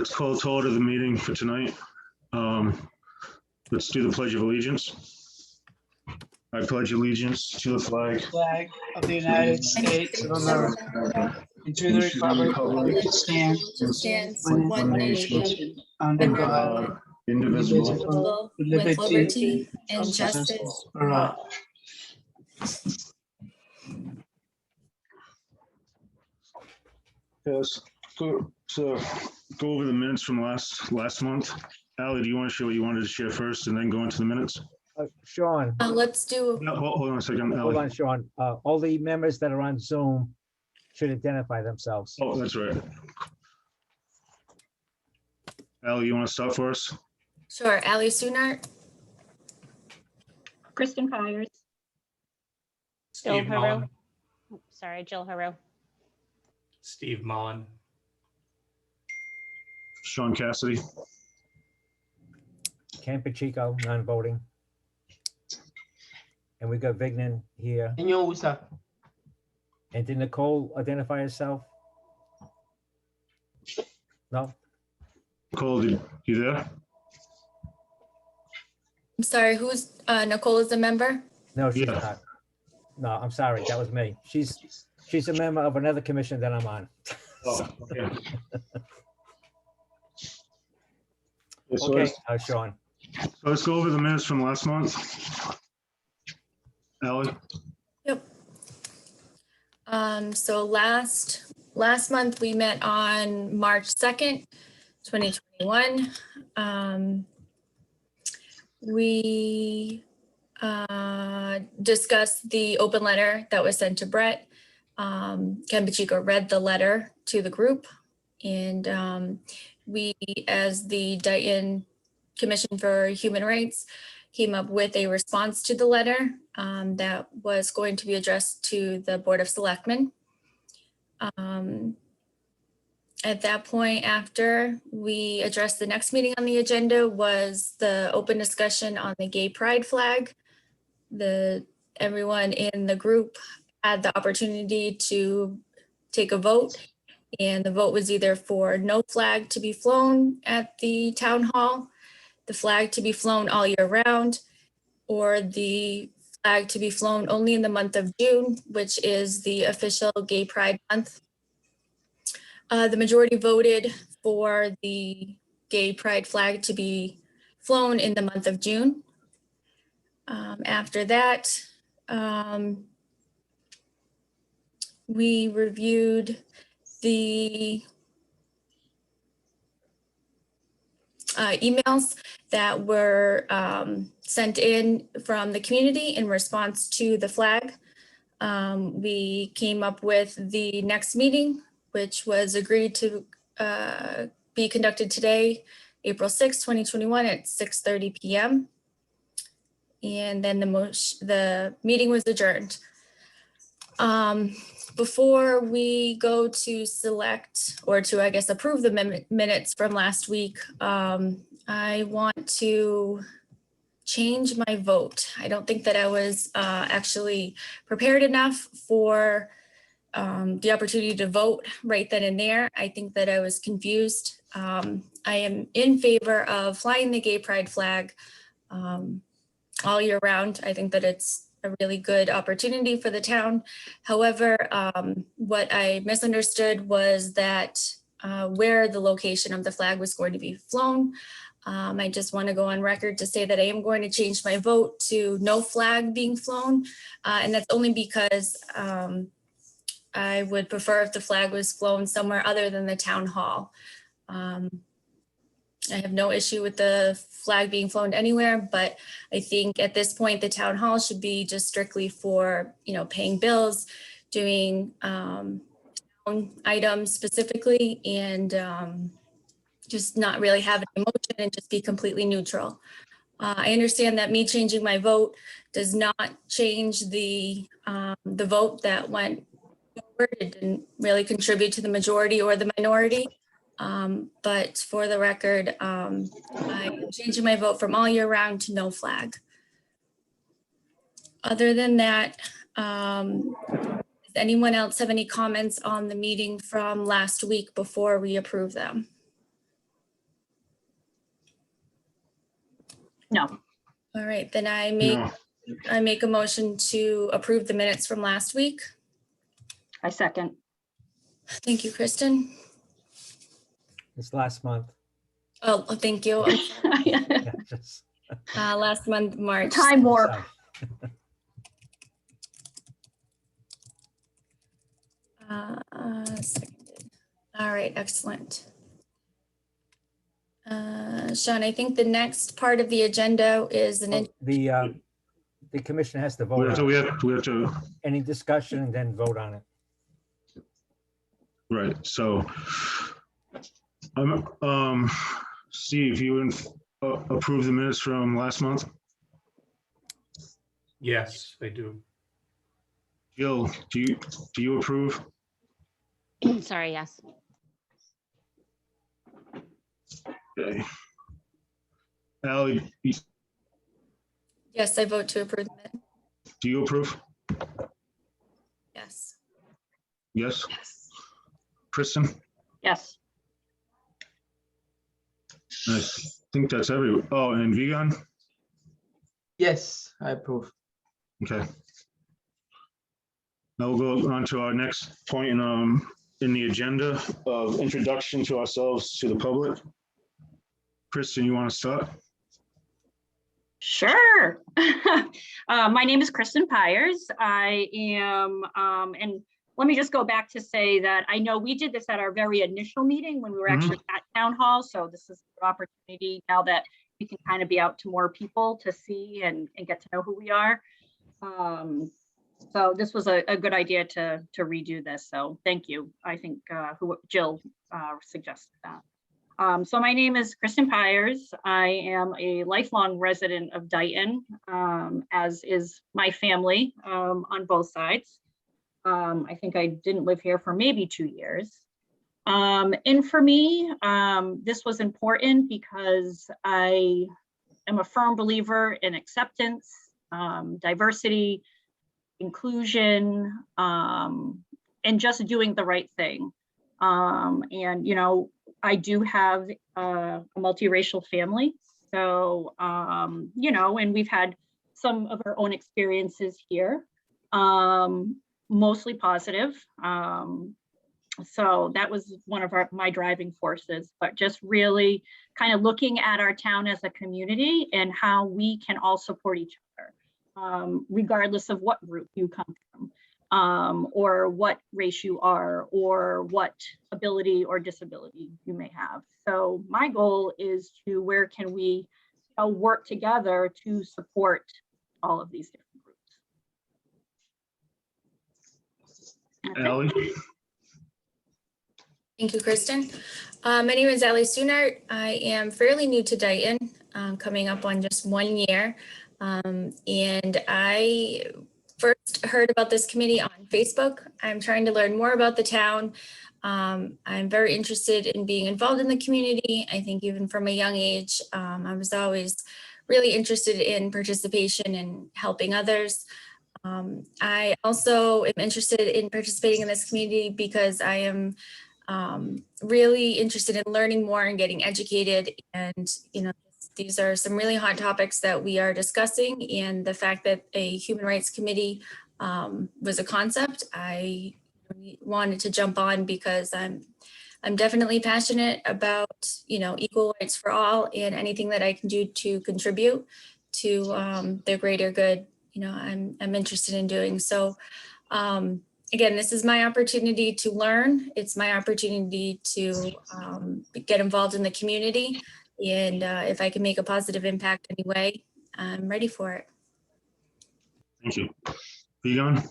Let's call to order the meeting for tonight. Let's do the Pledge of Allegiance. I pledge allegiance to the flag of the United States of America and to the republic for which it stands, one nation, under God, indivisible, with liberty and justice for all. Yes. So go over the minutes from last month. Allie, do you want to share what you wanted to share first and then go into the minutes? Sean. Let's do. No, hold on a second, Allie. Hold on, Sean. All the members that are on Zoom should identify themselves. Oh, that's right. Allie, you want to start for us? Sure. Allie Sunart. Kristen Pires. Jill Haru. Sorry, Jill Haru. Steve Mullen. Sean Cassidy. Ken Pacheco, non-voting. And we got Vignan here. And did Nicole identify herself? No? Nicole, you there? I'm sorry. Who's Nicole is a member? No, she's Yeah. not. No, I'm sorry. That was me. She's a member of another commission that I'm on. Oh, okay. Okay, Sean. So let's go over the minutes from last month. Allie? Yep. So last month we met on March 2nd, 2021. We discussed the open letter that was sent to Brett. Ken Pacheco read the letter to the group, and we, as the Dayton Commission for Human Rights, came up with a response to the letter that was going to be addressed to the Board of Selectmen. At that point, after we addressed, the next meeting on the agenda was the open discussion on the gay pride flag. Everyone in the group had the opportunity to take a vote, and the vote was either for no flag to be flown at the town hall, the flag to be flown all year round, or the flag to be flown only in the month of June, which is the official Gay Pride Month. The majority voted for the Gay Pride flag to be flown in the month of June. After that, we reviewed the emails that were sent in from the community in response to the flag. We came up with the next meeting, which was agreed to be conducted today, April 6, 2021 at 6:30 p.m. And then the meeting was adjourned. Before we go to select or to, I guess, approve the minutes from last week, I want to change my vote. I don't think that I was actually prepared enough for the opportunity to vote right then and there. I think that I was confused. I am in favor of flying the gay pride flag all year round. I think that it's a really good opportunity for the town. However, what I misunderstood was that where the location of the flag was going to be flown. I just want to go on record to say that I am going to change my vote to no flag being flown. And that's only because I would prefer if the flag was flown somewhere other than the town hall. I have no issue with the flag being flown anywhere, but I think at this point, the town hall should be just strictly for, paying bills, doing items specifically, and just not really have an emotion and just be completely neutral. I understand that me changing my vote does not change the vote that went forward. It didn't really contribute to the majority or the minority. But for the record, I'm changing my vote from all year round to no flag. Other than that, does anyone else have any comments on the meeting from last week before we approve them? No. All right, then I No. make a motion to approve the minutes from last week. I second. Thank you, Kristen. It's last month. Oh, thank you. Yeah, just- Last month, March. Time warp. sorry. Seconded. All right, excellent. Sean, I think the next part of the agenda is an, Oh, the commission has to vote on it. We have to, Any discussion and then vote on it. right, so, Steve, you approve the minutes from last month? Yes, I do. Jill, do you approve? Sorry, yes. Okay. Ally, yes, I vote to approve the minutes. do you approve? Yes. Yes? Kristen? Yes. I think that's oh, and Vigan? Yes, I approve. Okay. Now we'll go on to our next point in the agenda of introduction to ourselves to the public. Kristen, you want to start? Sure. My name is Kristen Pires. I am, and let me just go back to say that I know we did this at our very initial meeting when we were actually at town hall. So this is an opportunity now that we can kind of be out to more people to see and get to know who we are. So this was a good idea to redo this. So thank you. I think Jill suggested that. So my name is Kristen Pires. I am a lifelong resident of Dighton, as is my family on both sides. I think I didn't live here for maybe 2 years. And for me, this was important because I am a firm believer in acceptance, diversity, inclusion, and just doing the right thing. And, you know, I do have a multiracial family. So, you know, and we've had some of our own experiences here, mostly positive. So that was one of my driving forces, but just really kind of looking at our town as a community and how we can all support each other, regardless of what group you come from. Or what race you are, or what ability or disability you may have. So my goal is to where can we work together to support all of these different groups. Ally? Thank you, Kristen. My name is Ally Soonart. I am fairly new to Dighton, coming up on just 1 year. And I first heard about this committee on Facebook. I'm trying to learn more about the town. I'm very interested in being involved in the community. I think even from a young age, I was always really interested in participation and helping others. I also am interested in participating in this community because I am really interested in learning more and getting educated. And, you know, these are some really hot topics that we are discussing, and the fact that a human rights committee was a concept, I wanted to jump on because I'm definitely passionate about, you know, equal rights for all, and anything that I can do to contribute to the greater good, you know, I'm interested in doing. So again, this is my opportunity to learn. It's my opportunity to get involved in the community. And if I can make a positive impact anyway, I'm ready for it. Thank you. Vigan?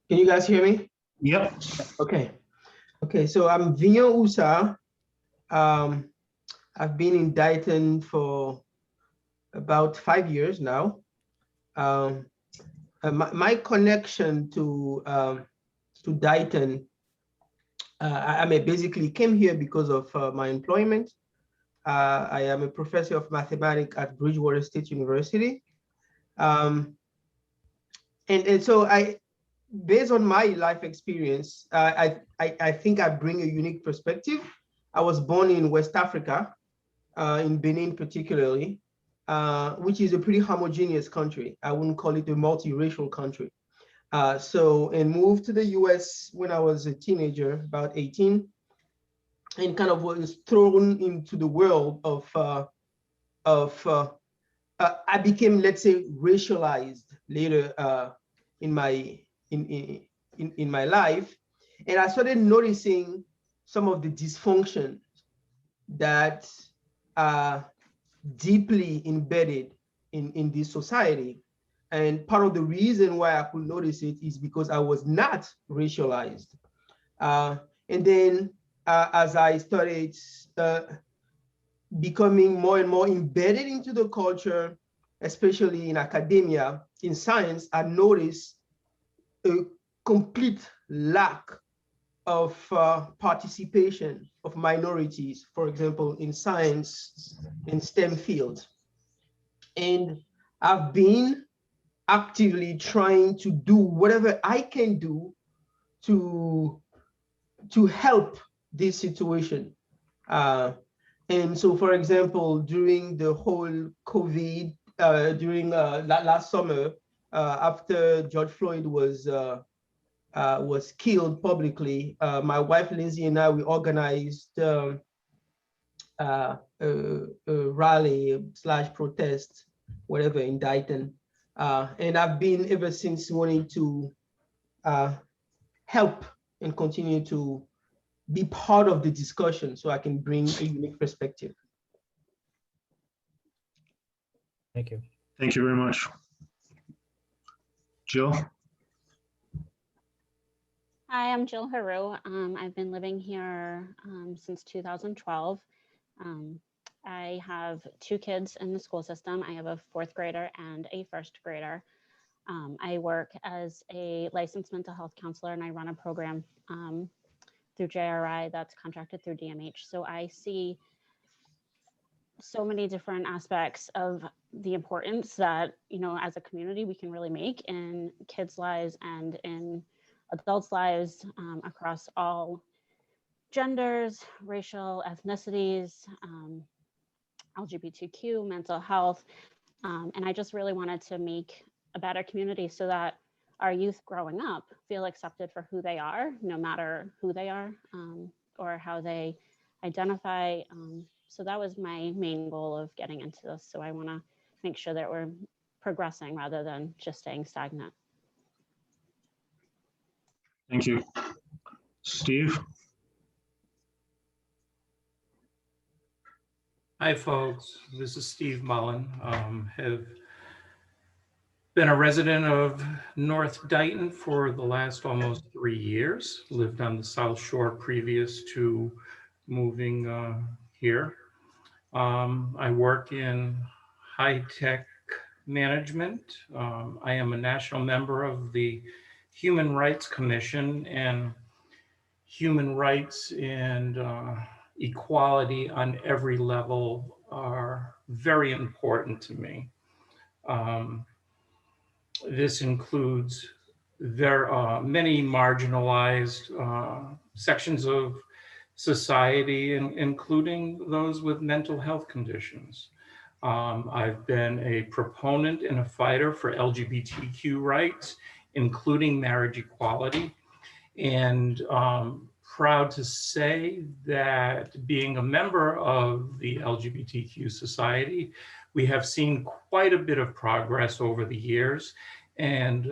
Can you guys hear me? Yep. Okay. Okay, so I'm Vignon Usa. I've been in Dighton for about 5 years now. My connection to Dighton, I basically came here because of my employment. I am a professor of mathematics at Bridgewater State University. And so based on my life experience, I think I bring a unique perspective. I was born in West Africa, in Benin particularly, which is a pretty homogeneous country. I wouldn't call it a multiracial country. And moved to the US when I was a teenager, about 18, and kind of was thrown into the world I became, let's say, racialized later in my life. And I started noticing some of the dysfunction that are deeply embedded in this society. And part of the reason why I could notice it is because I was not racialized. And then as I started becoming more and more embedded into the culture, especially in academia, in science, I noticed a complete lack of participation of minorities, for example, in science, in STEM fields. And I've been actively trying to do whatever I can do to help this situation. And so, for example, during the whole COVID, during last summer, after George Floyd was killed publicly, my wife Lindsay and I, we organized a rally / protest, whatever, in Dayton. And I've been ever since wanting to help and continue to be part of the discussion so I can bring a unique perspective. Thank you. Thank you very much. Jill? Hi, I'm Jill Haru. I've been living here since 2012. I have 2 kids in the school system. I have a 4th grader and a 1st grader. I work as a licensed mental health counselor, and I run a program through JRI that's contracted through DMH. So I see so many different aspects of the importance that, you know, as a community, we can really make in kids' lives and in adults' lives across all genders, racial ethnicities, LGBTQ, mental health. And I just really wanted to make a better community so that our youth growing up feel accepted for who they are, no matter who they are or how they identify. So that was my main goal of getting into this. So I want to make sure that we're progressing rather than just staying stagnant. Thank you. Steve? Hi, folks. This is Steve Mullen. Have been a resident of North Dayton for the last almost 3 years. Lived on the South Shore previous to moving here. I work in high-tech management. I am a national member of the Human Rights Commission, and human rights and equality on every level are very important to me. This includes many marginalized sections of society, including those with mental health conditions. I've been a proponent and a fighter for LGBTQ rights, including marriage equality, and proud to say that being a member of the LGBTQ society, we have seen quite a bit of progress over the years. And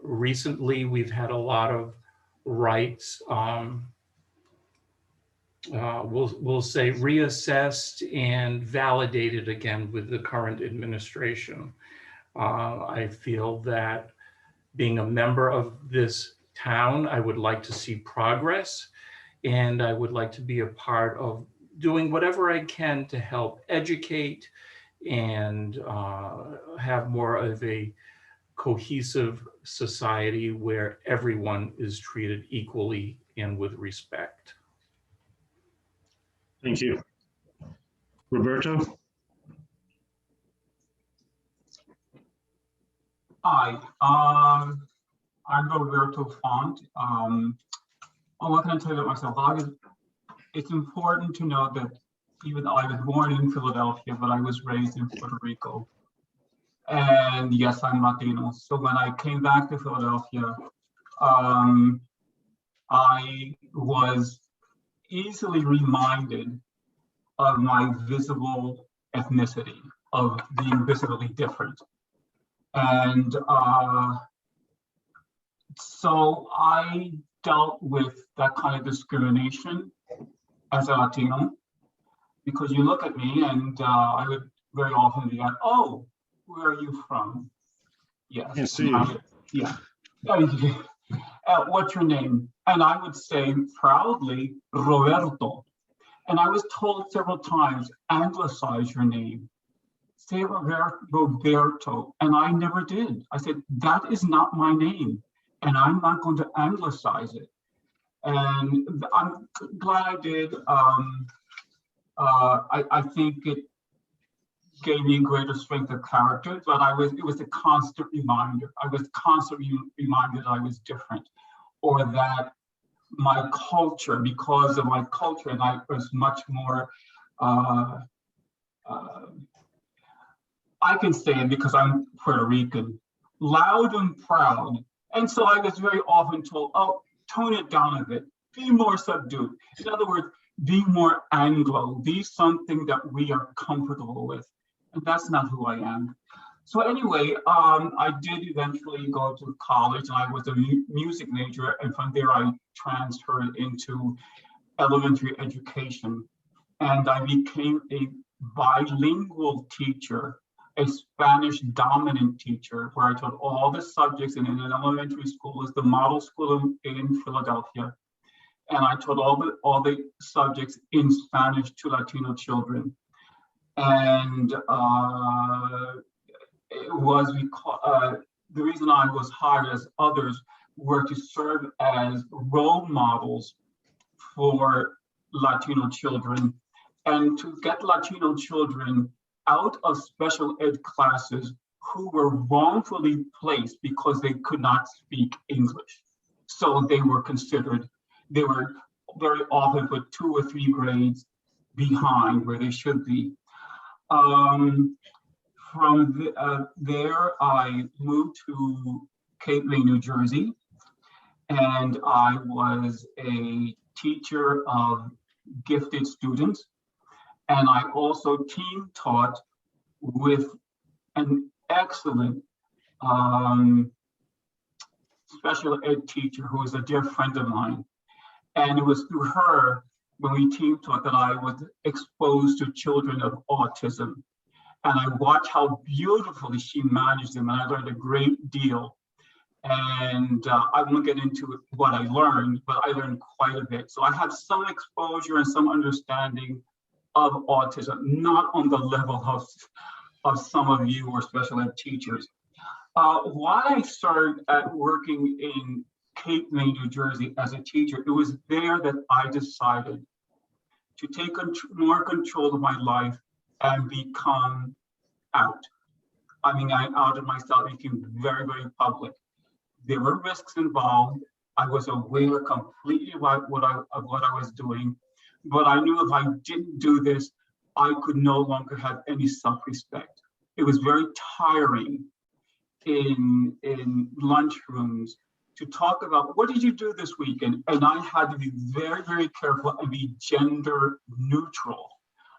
recently we've had a lot of rights, we'll say, reassessed and validated again with the current administration. I feel that being a member of this town, I would like to see progress, and I would like to be a part of doing whatever I can to help educate and have more of a cohesive society where everyone is treated equally and with respect. Thank you. Roberto? Hi, I'm Roberto Font. What can I tell you about myself? It's important to know that even though I was born in Philadelphia, but I was raised in Puerto Rico. And yes, I'm Latino. So when I came back to Philadelphia, I was easily reminded of my visible ethnicity, of being visibly different. And so I dealt with that kind of discrimination as a Latino, because you look at me and I would very often be like, oh, where are you from? Yes. Can't see you. Yeah. What's your name? And I would say proudly, Roberto. And I was told several times, anglicize your name. Say Roberto. And I never did. I said, that is not my name. And I'm not going to anglicize it. And I'm glad I did. I think it gave me greater strength of character, but it was a constant reminder. I was constantly reminded I was different, or that my culture, because of my culture, and I was much more, I can say it because I'm Puerto Rican, loud and proud. And so I was very often told, oh, tone it down a bit, be more subdued. In other words, be more Anglo, be something that we are comfortable with. And that's not who I am. So anyway, I did eventually go to college, and I was a music major, and from there I transferred into elementary education. And I became a bilingual teacher, a Spanish dominant teacher, where I taught all the subjects in an elementary school. It was the model school in Philadelphia. And I taught all the subjects in Spanish to Latino children. And it was because the reason I was hired, as others, were to serve as role models for Latino children, and to get Latino children out of special ed classes who were wrongfully placed because they could not speak English. So they were very often put 2 or 3 grades behind where they should be. From there, I moved to Cape May, New Jersey, and I was a teacher of gifted students. And I also team taught with an excellent special ed teacher who is a dear friend of mine. And it was through her, when we team taught, that I was exposed to children of autism. And I watched how beautifully she managed them, and I learned a great deal. And I won't get into what I learned, but I learned quite a bit. So I have some exposure and some understanding of autism, not on the level of some of you or special ed teachers. While I started working in Cape May, New Jersey as a teacher, it was there that I decided to take more control of my life and become out. I mean, I outed myself, became very, very public. There were risks involved. I was aware completely about what I was doing, but I knew if I didn't do this, I could no longer have any self-respect. It was very tiring in lunchrooms to talk about, what did you do this weekend? And I had to be very, very careful and be gender neutral.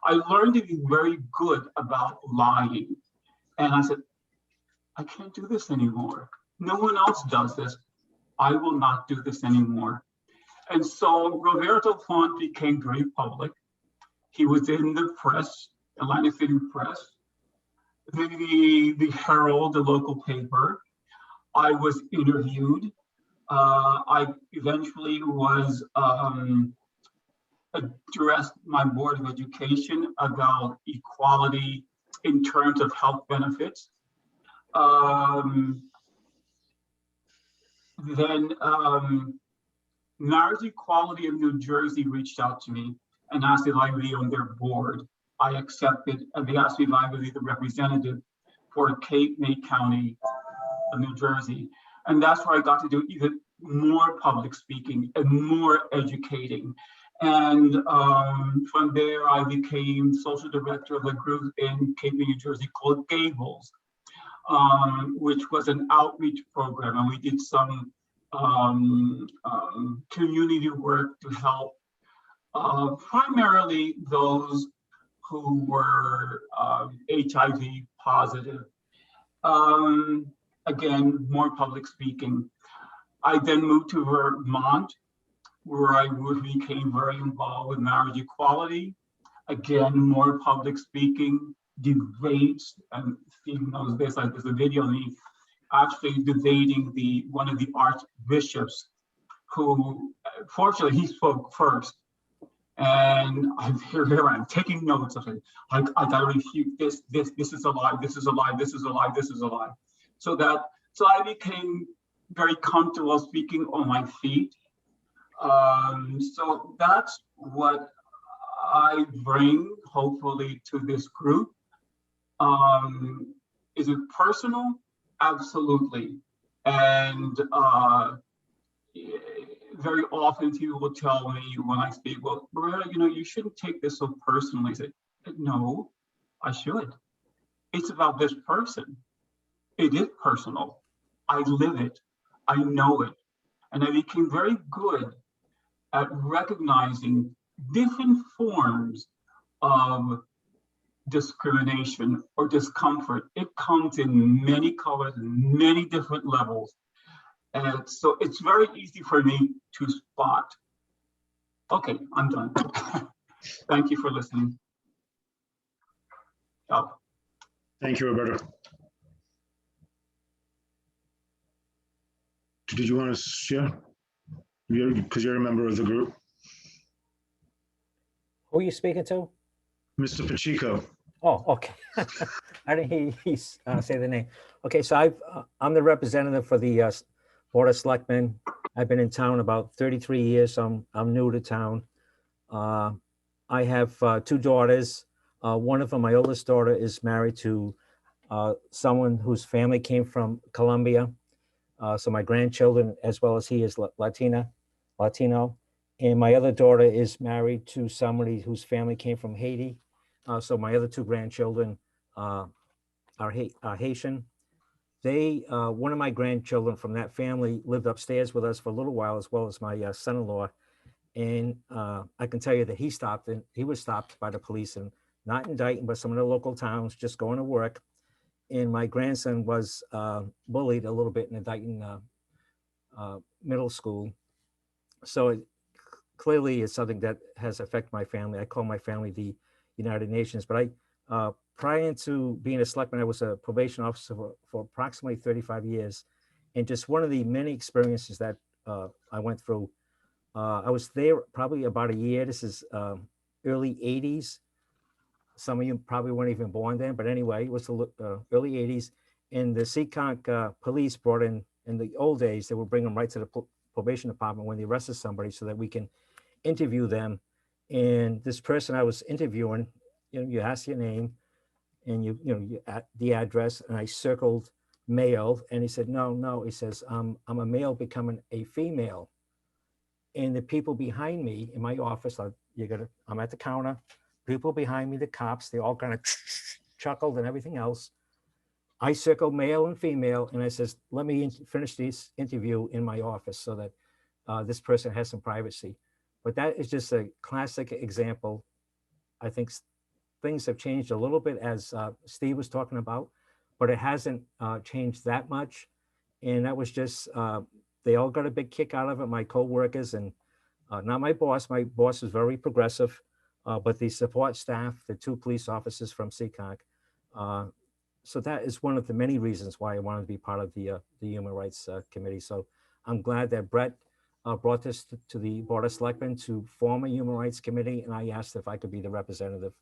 I learned to be very good about lying. And I said, I can't do this anymore. No one else does this. I will not do this anymore. And so Roberto Font became very public. He was in the press, Atlantic City Press, the Herald, the local paper. I was interviewed. I eventually was addressed my Board of Education about equality in terms of health benefits. Then Marriage Equality of New Jersey reached out to me and asked if I would be on their board. I accepted, and they asked me if I would be the representative for Cape May County of New Jersey. And that's where I got to do even more public speaking and more educating. And from there, I became social director of a group in Cape, New Jersey called Gables, which was an outreach program. And we did some community work to help primarily those who were HIV positive. Again, more public speaking. I then moved to Vermont, where I became very involved with marriage equality. Again, more public speaking, debates, and Steve knows this, there's a video of me actually debating one of the archbishops who, fortunately, he spoke first. And I'm taking notes of it. I gotta refute this is a lie, this is a lie, this is a lie, this is a lie. So I became very comfortable speaking on my feet. So that's what I bring, hopefully, to this group. Is it personal? Absolutely. And very often people will tell me when I speak, well, Maria, you shouldn't take this so personally. I say, no, I should. It's about this person. It is personal. I live it. I know it. And I became very good at recognizing different forms of discrimination or discomfort. It comes in many colors, many different levels. And so it's very easy for me to spot. Okay, I'm done. Thank you for listening. Oh. Thank you, Roberta. Did you want to share? Because you're a member of the group. Who are you speaking to? Mr. Pacheco. Oh, okay. I didn't hear you say the name. Okay, so I'm the representative for the Board of Selectmen. I've been in town about 33 years, so I'm new to town. I have two daughters. One of them, my oldest daughter, is married to someone whose family came from Colombia. So my grandchildren, as well as he, is Latino. And my other daughter is married to somebody whose family came from Haiti. So my other two grandchildren are Haitian. One of my grandchildren from that family lived upstairs with us for a little while, as well as my son-in-law. And I can tell you that he was stopped by the police, and not in Dayton, but some of the local towns, just going to work. And my grandson was bullied a little bit in the Dayton middle school. So clearly it's something that has affected my family. I call my family the United Nations, but prior to being a selectman, I was a probation officer for approximately 35 years. And just one of the many experiences that I went through, I was there probably about a year. This is early 80s. Some of you probably weren't even born then, but anyway, it was the early 80s. And the Seekonk police brought in the old days, they would bring them right to the probation department when they arrested somebody so that we can interview them. And this person I was interviewing, you ask your name and you the address, and I circled male, and he said, no, he says, I'm a male becoming a female. And the people behind me in my office, I'm at the counter, people behind me, the cops, they all kind of chuckled and everything else. I circled male and female, and I says, let me finish this interview in my office so that this person has some privacy. But that is just a classic example. I think things have changed a little bit, as Steve was talking about, but it hasn't changed that much. And that was just, they all got a big kick out of it, my co-workers, and not my boss. My boss is very progressive, but the support staff, the two police officers from Seekonk. So that is one of the many reasons why I wanted to be part of the Human Rights Committee. So I'm glad that Brett brought this to the Board of Selectmen to form a Human Rights Committee, and I asked if I could be the representative.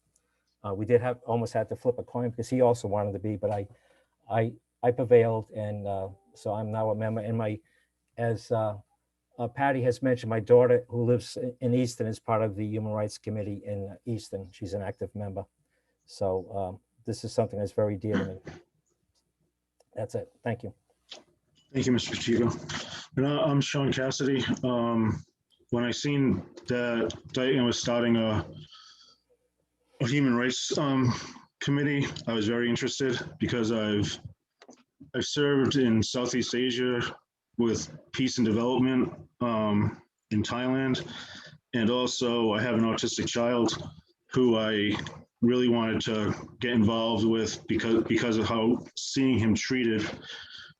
We did almost had to flip a coin because he also wanted to be, but I prevailed, and so I'm now a member. And as Patty has mentioned, my daughter, who lives in Easton, is part of the Human Rights Committee in Easton. She's an active member. So this is something that's very dear to me. That's it. Thank you. Thank you, Mr. Pacheco. And I'm Sean Cassidy. when I seen that Dayton was starting a human rights committee, I was very interested because I've served in Southeast Asia with peace and development in Thailand. And also I have an autistic child who I really wanted to get involved with because of how seeing him treated,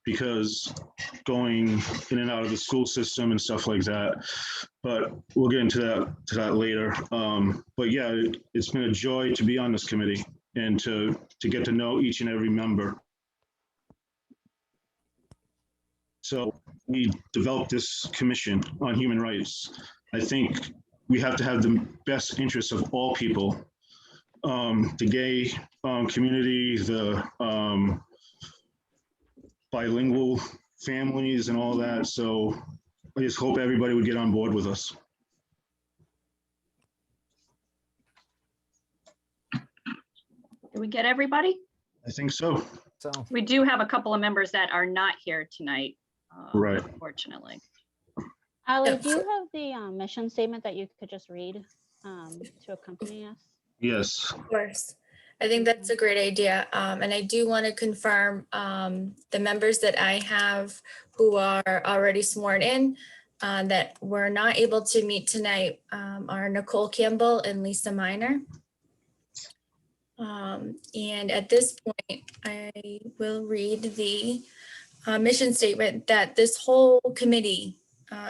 because going in and out of the school system and stuff like that. But we'll get into that later. But yeah, it's been a joy to be on this committee and to get to know each and every member. So we developed this commission on human rights. I think we have to have the best interests of all people, the gay community, the bilingual families and all that. So I just hope everybody would get on board with us. Did we get everybody? I think so. So, We do have a couple of members that are not here tonight. Right. Unfortunately. Ali, do you have the mission statement that you could just read to accompany us? Yes. Of course. I think that's a great idea. And I do want to confirm the members that I have who are already sworn in that were not able to meet tonight are Nicole Campbell and Lisa Miner. And at this point, I will read the mission statement that this whole committee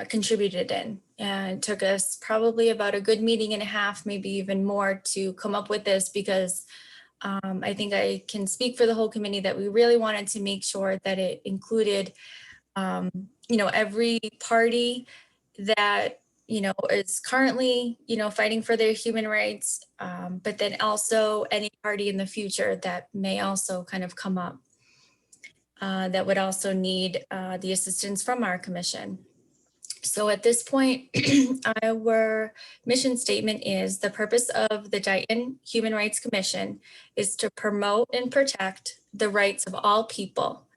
contributed in. And it took us probably about a good meeting and a half, maybe even more, to come up with this, because I think I can speak for the whole committee that we really wanted to make sure that it included, every party that, is currently, fighting for their human rights, but then also any party in the future that may also kind of come up that would also need the assistance from our commission. So at this point, our mission statement is: the purpose of the Dayton Human Rights Commission is to promote and protect the rights of all people.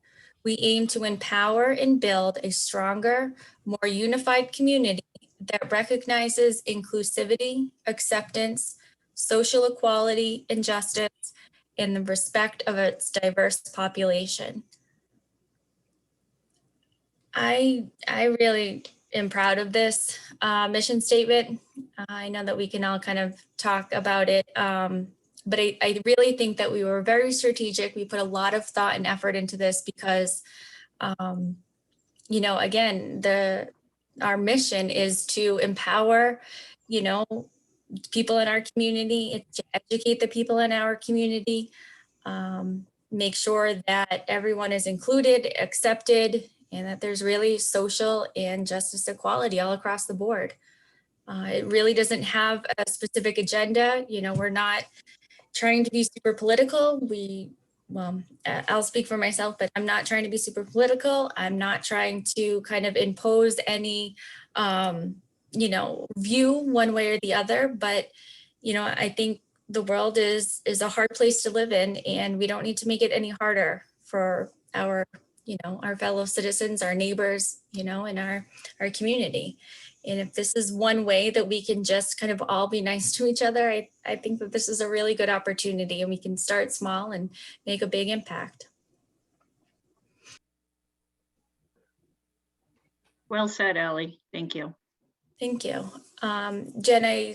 We aim to empower and build a stronger, more unified community that recognizes inclusivity, acceptance, social equality, and justice, and the respect of its diverse population. I really am proud of this mission statement. I know that we can all kind of talk about it, but I really think that we were very strategic. We put a lot of thought and effort into this because, again, our mission is to empower, people in our community, to educate the people in our community, make sure that everyone is included, accepted, and that there's really social and justice equality all across the board. It really doesn't have a specific agenda. We're not trying to be super political. I'll speak for myself, but I'm not trying to be super political. I'm not trying to kind of impose any, view one way or the other. But, I think the world is a hard place to live in, and we don't need to make it any harder for our fellow citizens, our neighbors, in our community. And if this is one way that we can just kind of all be nice to each other, I think that this is a really good opportunity, and we can start small and make a big impact. Well said, Ellie. Thank you. Thank you. Jen,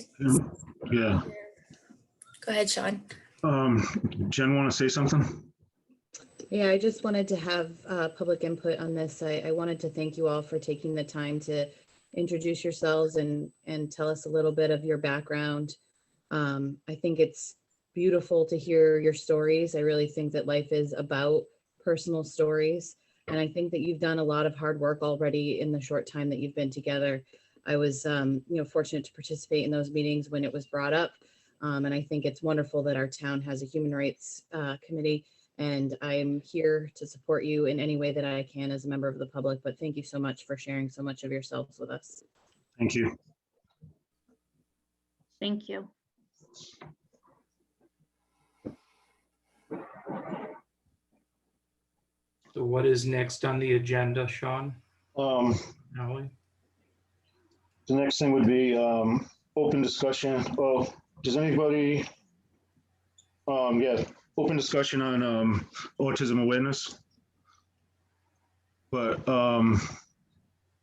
Yeah. Go ahead, Sean. Jen, want to say something? Yeah, I just wanted to have public input on this. I wanted to thank you all for taking the time to introduce yourselves and tell us a little bit of your background. I think it's beautiful to hear your stories. I really think that life is about personal stories. And I think that you've done a lot of hard work already in the short time that you've been together. I was fortunate to participate in those meetings when it was brought up. And I think it's wonderful that our town has a human rights committee. And I'm here to support you in any way that I can as a member of the public. But thank you so much for sharing so much of yourselves with us. Thank you. Thank you. So what is next on the agenda, Sean? Um, Ellie? The next thing would be open discussion. Well, does anybody, yeah, open discussion on autism awareness. But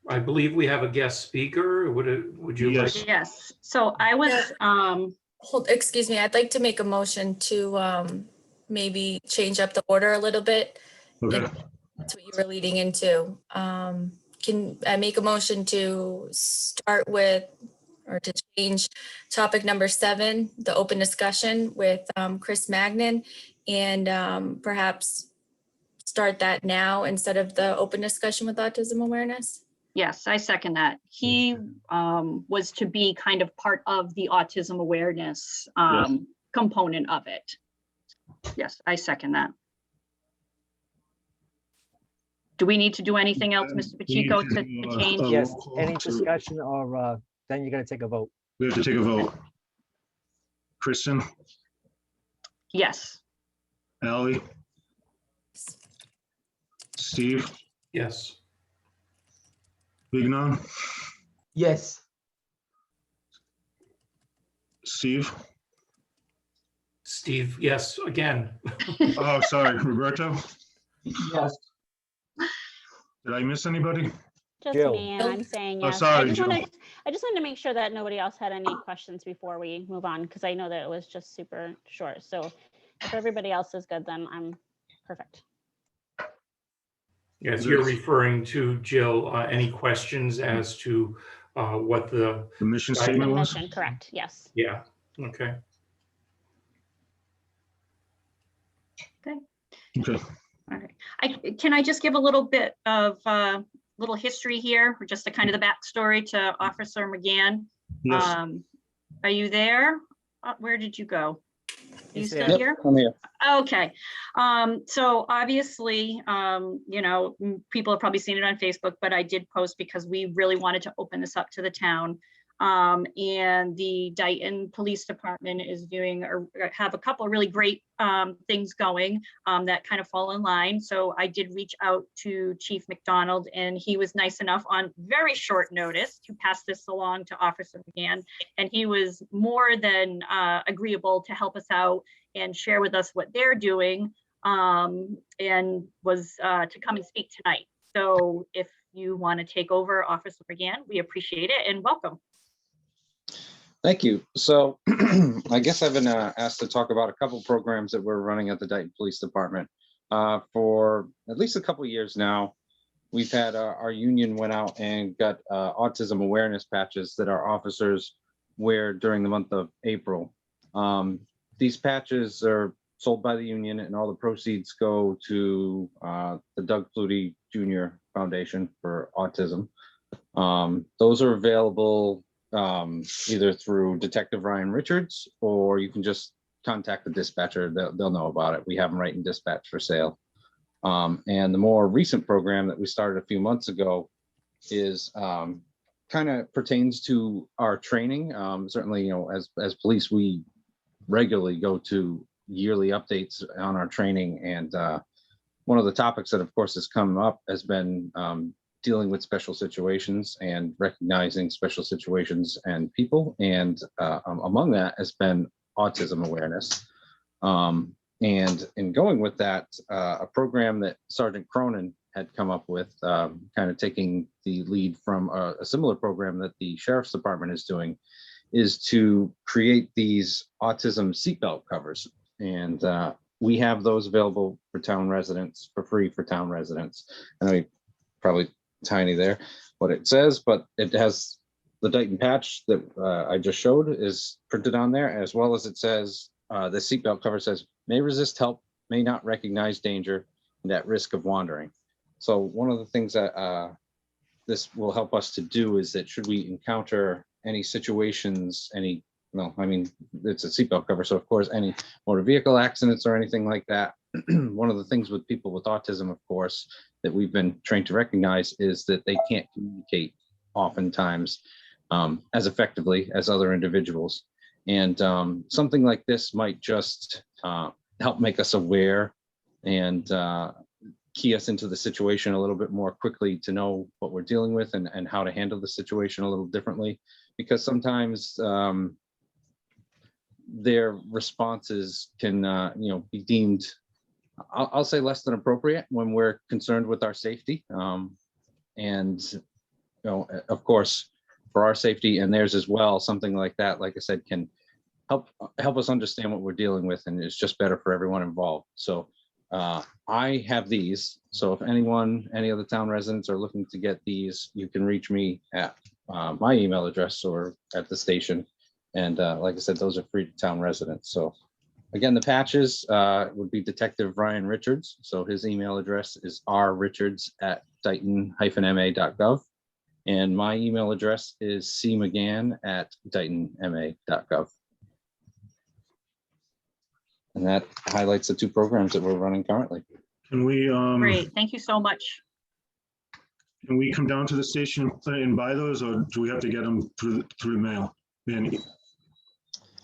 I believe we have a guest speaker. Would you Yes. like? Yes, so I was, Excuse me, I'd like to make a motion to maybe change up the order a little bit. okay. If that's what you were leading into. Can I make a motion to start with, or to change topic number 7, the open discussion with Chris Magnan, and perhaps start that now instead of the open discussion with autism awareness? yes, I second that. He was to be kind of part of the autism awareness component of it. Yes, I second that. Do we need to do anything else, Mr. Pacheco, to change? Yes, roll call any to- discussion or then you're gonna take a vote. We have to take a vote. Kristen, Yes, Ally, Steve, Yes. Vignon, Yes. Steve. Steve, yes, again. Oh, sorry, Roberto. Yes. Did I miss anybody? Just Jill. me, and I'm saying Oh, yes. sorry, I just Jill. wanted to make sure that nobody else had any questions before we move on, because I know that it was just super short. So if everybody else is good, then I'm perfect. Yes, you're referring to Jill. Any questions as to what the, The mission The statement was? mission, correct, yes. yeah, okay. Okay. okay. Can I just give a little bit of little history here, or just a kind of the backstory to Officer McGann? Yes. Are you there? Where did you go? Are you He's still there. here? I'm here. Okay, so obviously, you know, people have probably seen it on Facebook, but I did post because we really wanted to open this up to the town. And the Dayton Police Department is doing, or have a couple of really great things going that kind of fall in line. So I did reach out to Chief McDonald, and he was nice enough on very short notice to pass this along to Officer McGann. And he was more than agreeable to help us out and share with us what they're doing, and was to come and speak tonight. So if you want to take over, Officer McGann, we appreciate it and welcome. Thank you. So I guess I've been asked to talk about a couple programs that we're running at the Dayton Police Department. For at least a couple of years now, we've had our union went out and got autism awareness patches that our officers wear during the month of April. These patches are sold by the union, and all the proceeds go to the Doug Flutie Jr. Foundation for Autism. Those are available either through Detective Ryan Richards, or you can just contact the dispatcher. They'll know about it. We have them right in dispatch for sale. And the more recent program that we started a few months ago is kind of pertains to our training. Certainly, you know, as police, we regularly go to yearly updates on our training. And one of the topics that, of course, has come up has been dealing with special situations and recognizing special situations and people. And among that has been autism awareness. And in going with that, a program that Sergeant Cronin had come up with, kind of taking the lead from a similar program that the Sheriff's Department is doing, is to create these autism seatbelt covers. And we have those available for town residents, for free for town residents. I know you probably tiny there what it says, but it has the Dayton patch that I just showed is printed on there, as well as it says the seatbelt cover says may resist help, may not recognize danger, and at risk of wandering. So one of the things that this will help us to do is that should we encounter any situations, well, I mean, it's a seatbelt cover, so of course any motor vehicle accidents or anything like that, one of the things with people with autism, of course, that we've been trained to recognize is that they can't communicate oftentimes as effectively as other individuals. And something like this might just help make us aware and key us into the situation a little bit more quickly to know what we're dealing with and how to handle the situation a little differently, because sometimes their responses can be deemed, I'll say, less than appropriate when we're concerned with our safety. And of course, for our safety and theirs as well, something like that, like I said, can help us understand what we're dealing with, and it's just better for everyone involved. So I have these. So if any other town residents are looking to get these, you can reach me at my email address or at the station. And like I said, those are free to town residents. So again, the patches would be Detective Ryan Richards. So his email address is rrichards@dighton-ma.gov. And my email address is cmcgann@dightonma.gov. And that highlights the two programs that we're running currently. Can we Great, thank you so much. can we come down to the station and buy those, or do we have to get them through mail? I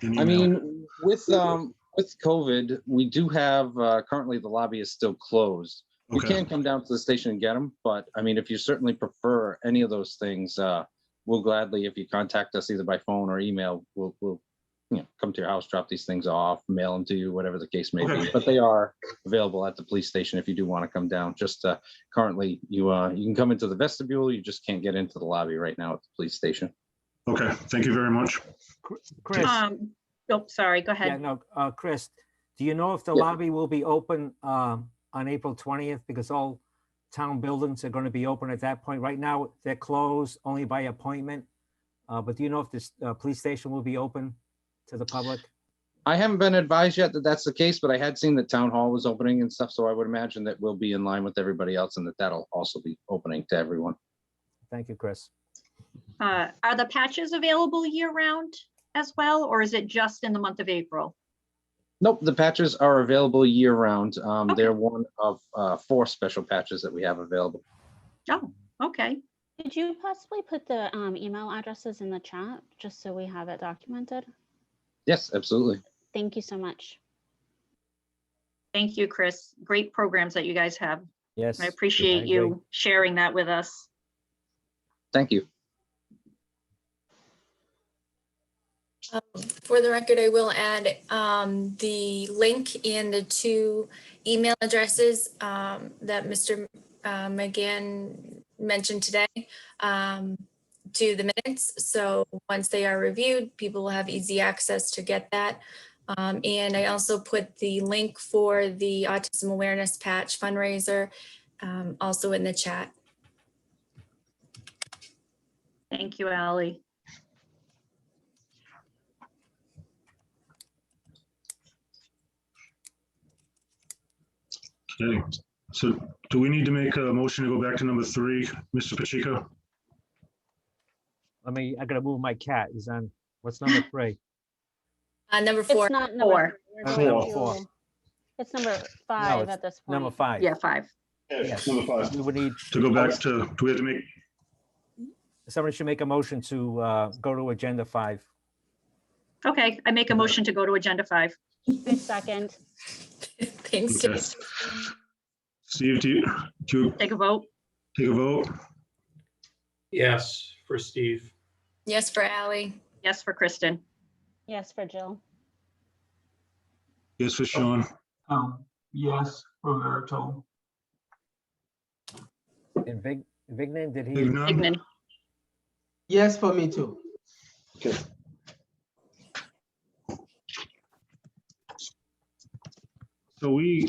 mean, with COVID, we do have currently the lobby is still closed. You Okay. can come down to the station and get them, but I mean, if you certainly prefer any of those things, we'll gladly, if you contact us either by phone or email, we'll come to your house, drop these things off, mail them to you, whatever the case may Okay. be. But they are available at the police station if you do want to come down. Just currently, you can come into the vestibule. You just can't get into the lobby right now at the police station. Okay, thank you very much. Chris, Oh, sorry, go ahead. yeah, no, Chris, do you know if the Yeah. lobby will be open on April 20th? Because all town buildings are going to be open at that point. Right now, they're closed only by appointment. But do you know if this police station will be open to the public? I haven't been advised yet that that's the case, but I had seen that town hall was opening and stuff. So I would imagine that we'll be in line with everybody else and that'll also be opening to everyone. Thank you, Chris. Are the patches available year round as well, or is it just in the month of April? Nope, the patches are available year round. Okay. They're one of 4 special patches that we have available. Oh, okay. Could you possibly put the email addresses in the chat just so we have it documented? Yes, absolutely. Thank you so much. Thank you, Chris. Great programs that you guys have. Yes. I appreciate agree. you sharing that with us. Thank you. For the record, I will add the link and the 2 email addresses that Mr. McGann mentioned today to the minutes. So once they are reviewed, people will have easy access to get that. And I also put the link for the Autism Awareness Patch fundraiser also in the chat. Thank you, Ally. Okay, so do we need to make a motion to go back to number 3, Mr. Pacheco? I gotta move my cat. He's on, what's number 3? Number 4. It's not Four. number Number 4. It's number 5 it's at this point. Number 5. Yeah, 5. Yes. Number 5. We would need, To go back to, do we have to make, somebody should make a motion to go to agenda 5. Okay, I make a motion to go to agenda 5. I second. Thanks. okay. Steve, do you Take a vote. take a vote? Yes, for Steve. Yes, for Ally. Yes, for Kristen. Yes, for Jill. Yes, for Sean. Yes, Roberto. And Vignan, did he? Vignan? Ignan. Yes, for me too. Okay. So we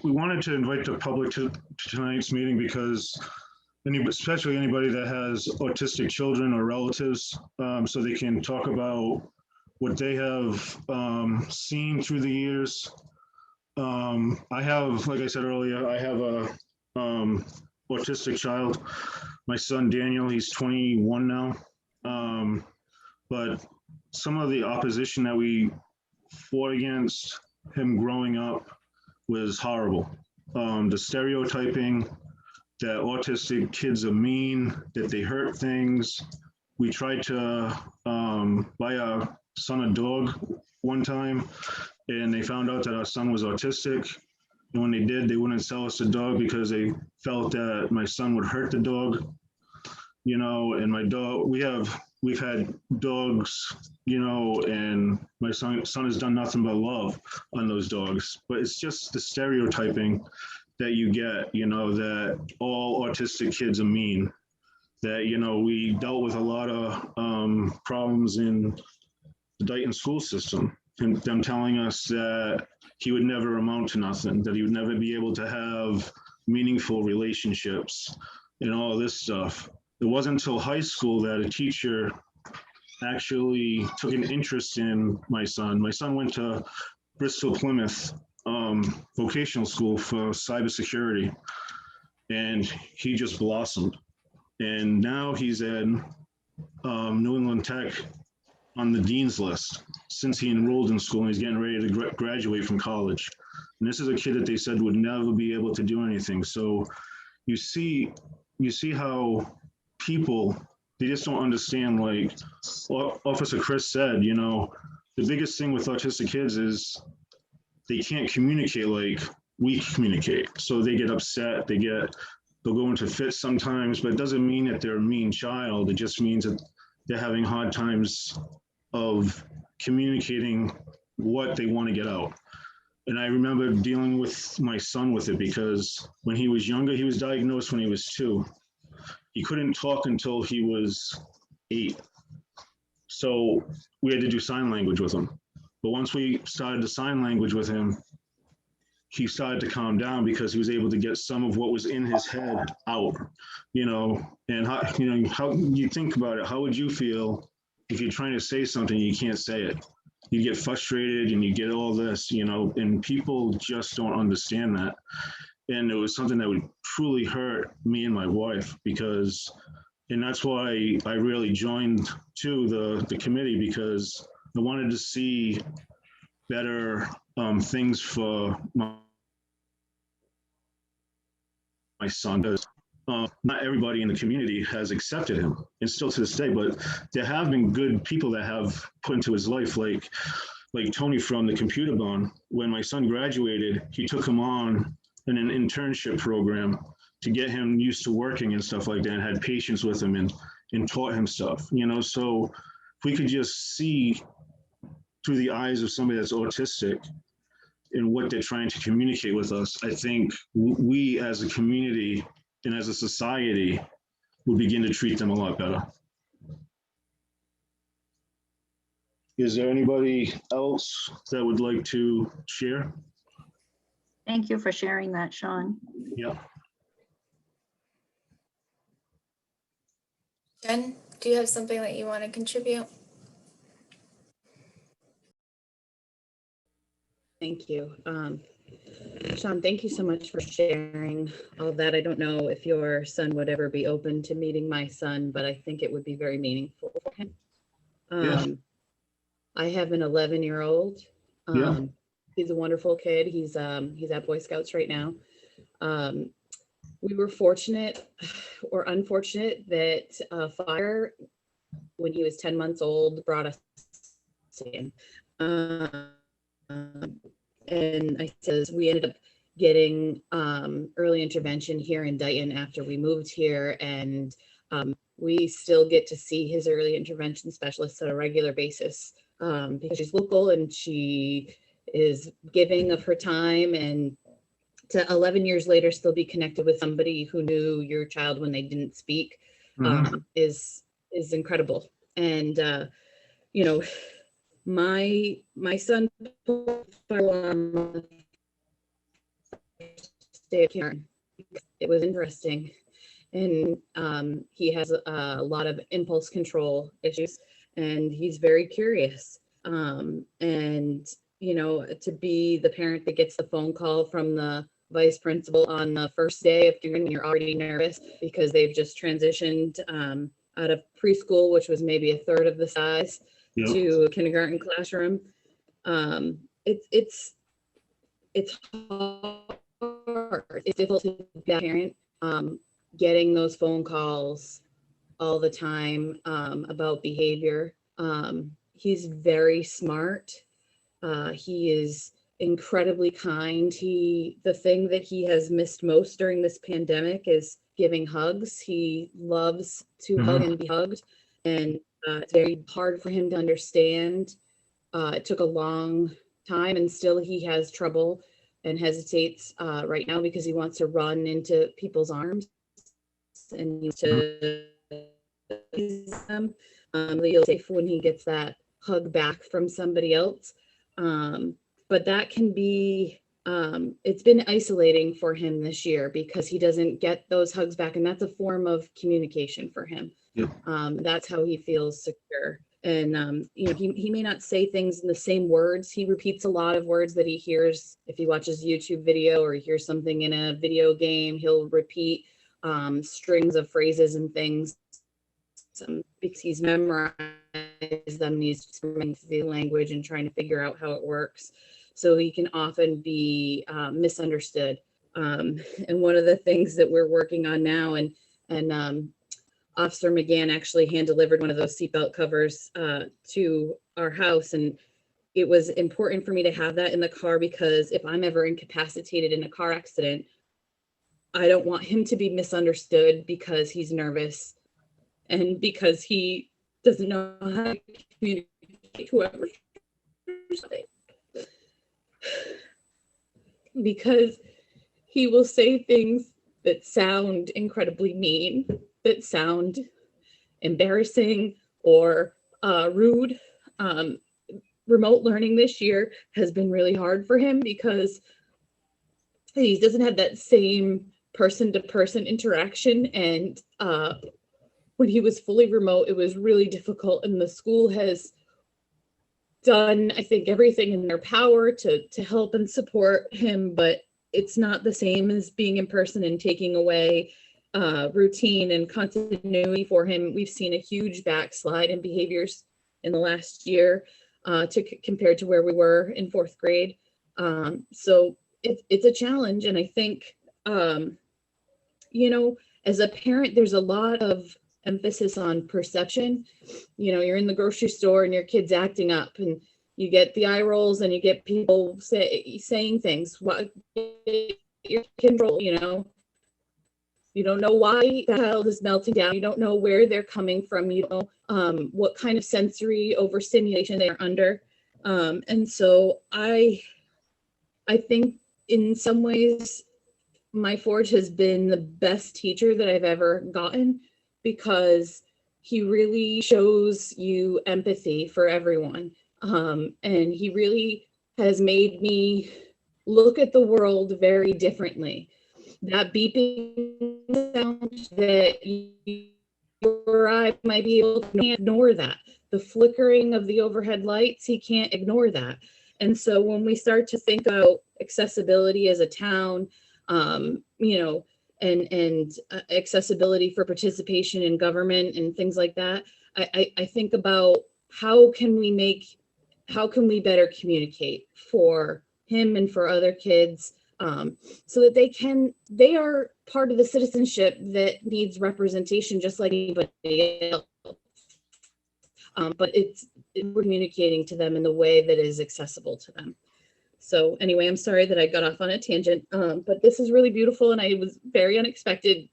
wanted to invite the public to tonight's meeting because especially anybody that has autistic children or relatives, so they can talk about what they have seen through the years. I have, like I said earlier, I have a autistic child. My son Daniel, he's 21 now. But some of the opposition that we fought against him growing up was horrible. The stereotyping that autistic kids are mean, that they hurt things. We tried to buy our son a dog one time, and they found out that our son was autistic. And when they did, they wouldn't sell us the dog because they felt that my son would hurt the dog, you know, and my dog, we've had dogs, you know, and my son has done nothing but love on those dogs. But it's just the stereotyping that you get, you know, that all autistic kids are mean, that, you know, we dealt with a lot of problems in the Dayton school system, and them telling us that he would never amount to nothing, that he would never be able to have meaningful relationships and all this stuff. It wasn't until high school that a teacher actually took an interest in my son. My son went to Bristol Plymouth vocational school for cybersecurity, and he just blossomed. And now he's in New England Tech on the dean's list since he enrolled in school, and he's getting ready to graduate from college. And this is a kid that they said would never be able to do anything. So you see how people, they just don't understand. Like Officer Chris said, you know, the biggest thing with autistic kids is they can't communicate like we communicate. So they get upset, they'll go into fits sometimes, but it doesn't mean that they're a mean child. It just means that they're having hard times of communicating what they want to get out. And I remember dealing with my son with it, because when he was younger, he was diagnosed when he was 2. He couldn't talk until he was 8. So we had to do sign language with him. But once we started the sign language with him, he started to calm down because he was able to get some of what was in his head out, you know. And how you think about it, how would you feel if you're trying to say something, you can't say it? You get frustrated and you get all this, you know, and people just don't understand that. And it was something that would truly hurt me and my wife, and that's why I really joined the committee, because I wanted to see better things for my son. Because not everybody in the community has accepted him, and still to this day, but there have been good people that have put into his life, like Tony from the Computer Bond. When my son graduated, he took him on in an internship program to get him used to working and stuff like that, and had patience with him and taught him stuff, you know. So if we could just see through the eyes of somebody that's autistic and what they're trying to communicate with us, I think we as a community and as a society will begin to treat them a lot better. Is there anybody else that would like to share? Thank you for sharing that, Sean. Yeah. Jen, do you have something that you want to contribute? Thank you. Sean, thank you so much for sharing all of that. I don't know if your son would ever be open to meeting my son, but I think it would be very meaningful for him. Yeah. I have an 11-year-old. Yeah. He's a wonderful kid. He's at Boy Scouts right now. We were fortunate or unfortunate that fire, when he was 10 months old, brought us in. And I says we ended up getting early intervention here in Dayton after we moved here, and we still get to see his early intervention specialist on a regular basis because she's local and she is giving of her time, and to 11 years later still be connected with somebody who knew your child when they didn't speak is incredible. And you know, my son it was interesting, and he has a lot of impulse control issues, and he's very curious, and you know, to be the parent that gets the phone call from the vice principal on the first day of doing, you're already nervous because they've just transitioned out of preschool, which was maybe a third of the size, to a kindergarten classroom. It's hard. It's difficult to be a parent, getting those phone calls all the time about behavior. He's very smart. He is incredibly kind. The thing that he has missed most during this pandemic is giving hugs. He loves to hug and be hugged, and it's very hard for him to understand. It took a long time, and still he has trouble and hesitates right now because he wants to run into people's arms and he wants to squeeze them. He'll safe when he gets that hug back from somebody else. But that can be, it's been isolating for him this year because he doesn't get those hugs back, and that's a form of communication for him. Yep. That's how he feels secure. And you know, he may not say things in the same words. He repeats a lot of words that he hears. If he watches YouTube video or he hears something in a video game, he'll repeat strings of phrases and things because he's memorized them. He's experimenting the language and trying to figure out how it works. So he can often be misunderstood. And one of the things that we're working on now, and Officer McGann actually hand delivered one of those seatbelt covers to our house. And it was important for me to have that in the car because if I'm ever incapacitated in a car accident, I don't want him to be misunderstood because he's nervous and because he doesn't know how to communicate to whoever. Because he will say things that sound incredibly mean, that sound embarrassing or rude. Remote learning this year has been really hard for him because he doesn't have that same person-to-person interaction. And when he was fully remote, it was really difficult. And the school has done, I think, everything in their power to help and support him, but it's not the same as being in person and taking away routine and continuity for him. We've seen a huge backslide in behaviors in the last year compared to where we were in 4th grade. So it's a challenge. And I think, you know, as a parent, there's a lot of emphasis on perception. You know, you're in the grocery store and your kid's acting up and you get the eye rolls and you get people saying things. What your control, you know, you don't know why the child is melting down. You don't know where they're coming from. You don't know what kind of sensory overstimulation they're under. And so I think in some ways, my Forge has been the best teacher that I've ever gotten because he really shows you empathy for everyone. And he really has made me look at the world very differently. That beeping sound that your eye might be able to can't ignore that. The flickering of the overhead lights, he can't ignore that. And so when we start to think about accessibility as a town, you know, and accessibility for participation in government and things like that, I think about how can we better communicate for him and for other kids so that they are part of the citizenship that needs representation just like anybody else. But we're communicating to them in the way that is accessible to them. So anyway, I'm sorry that I got off on a tangent, but this is really beautiful and I was very unexpected.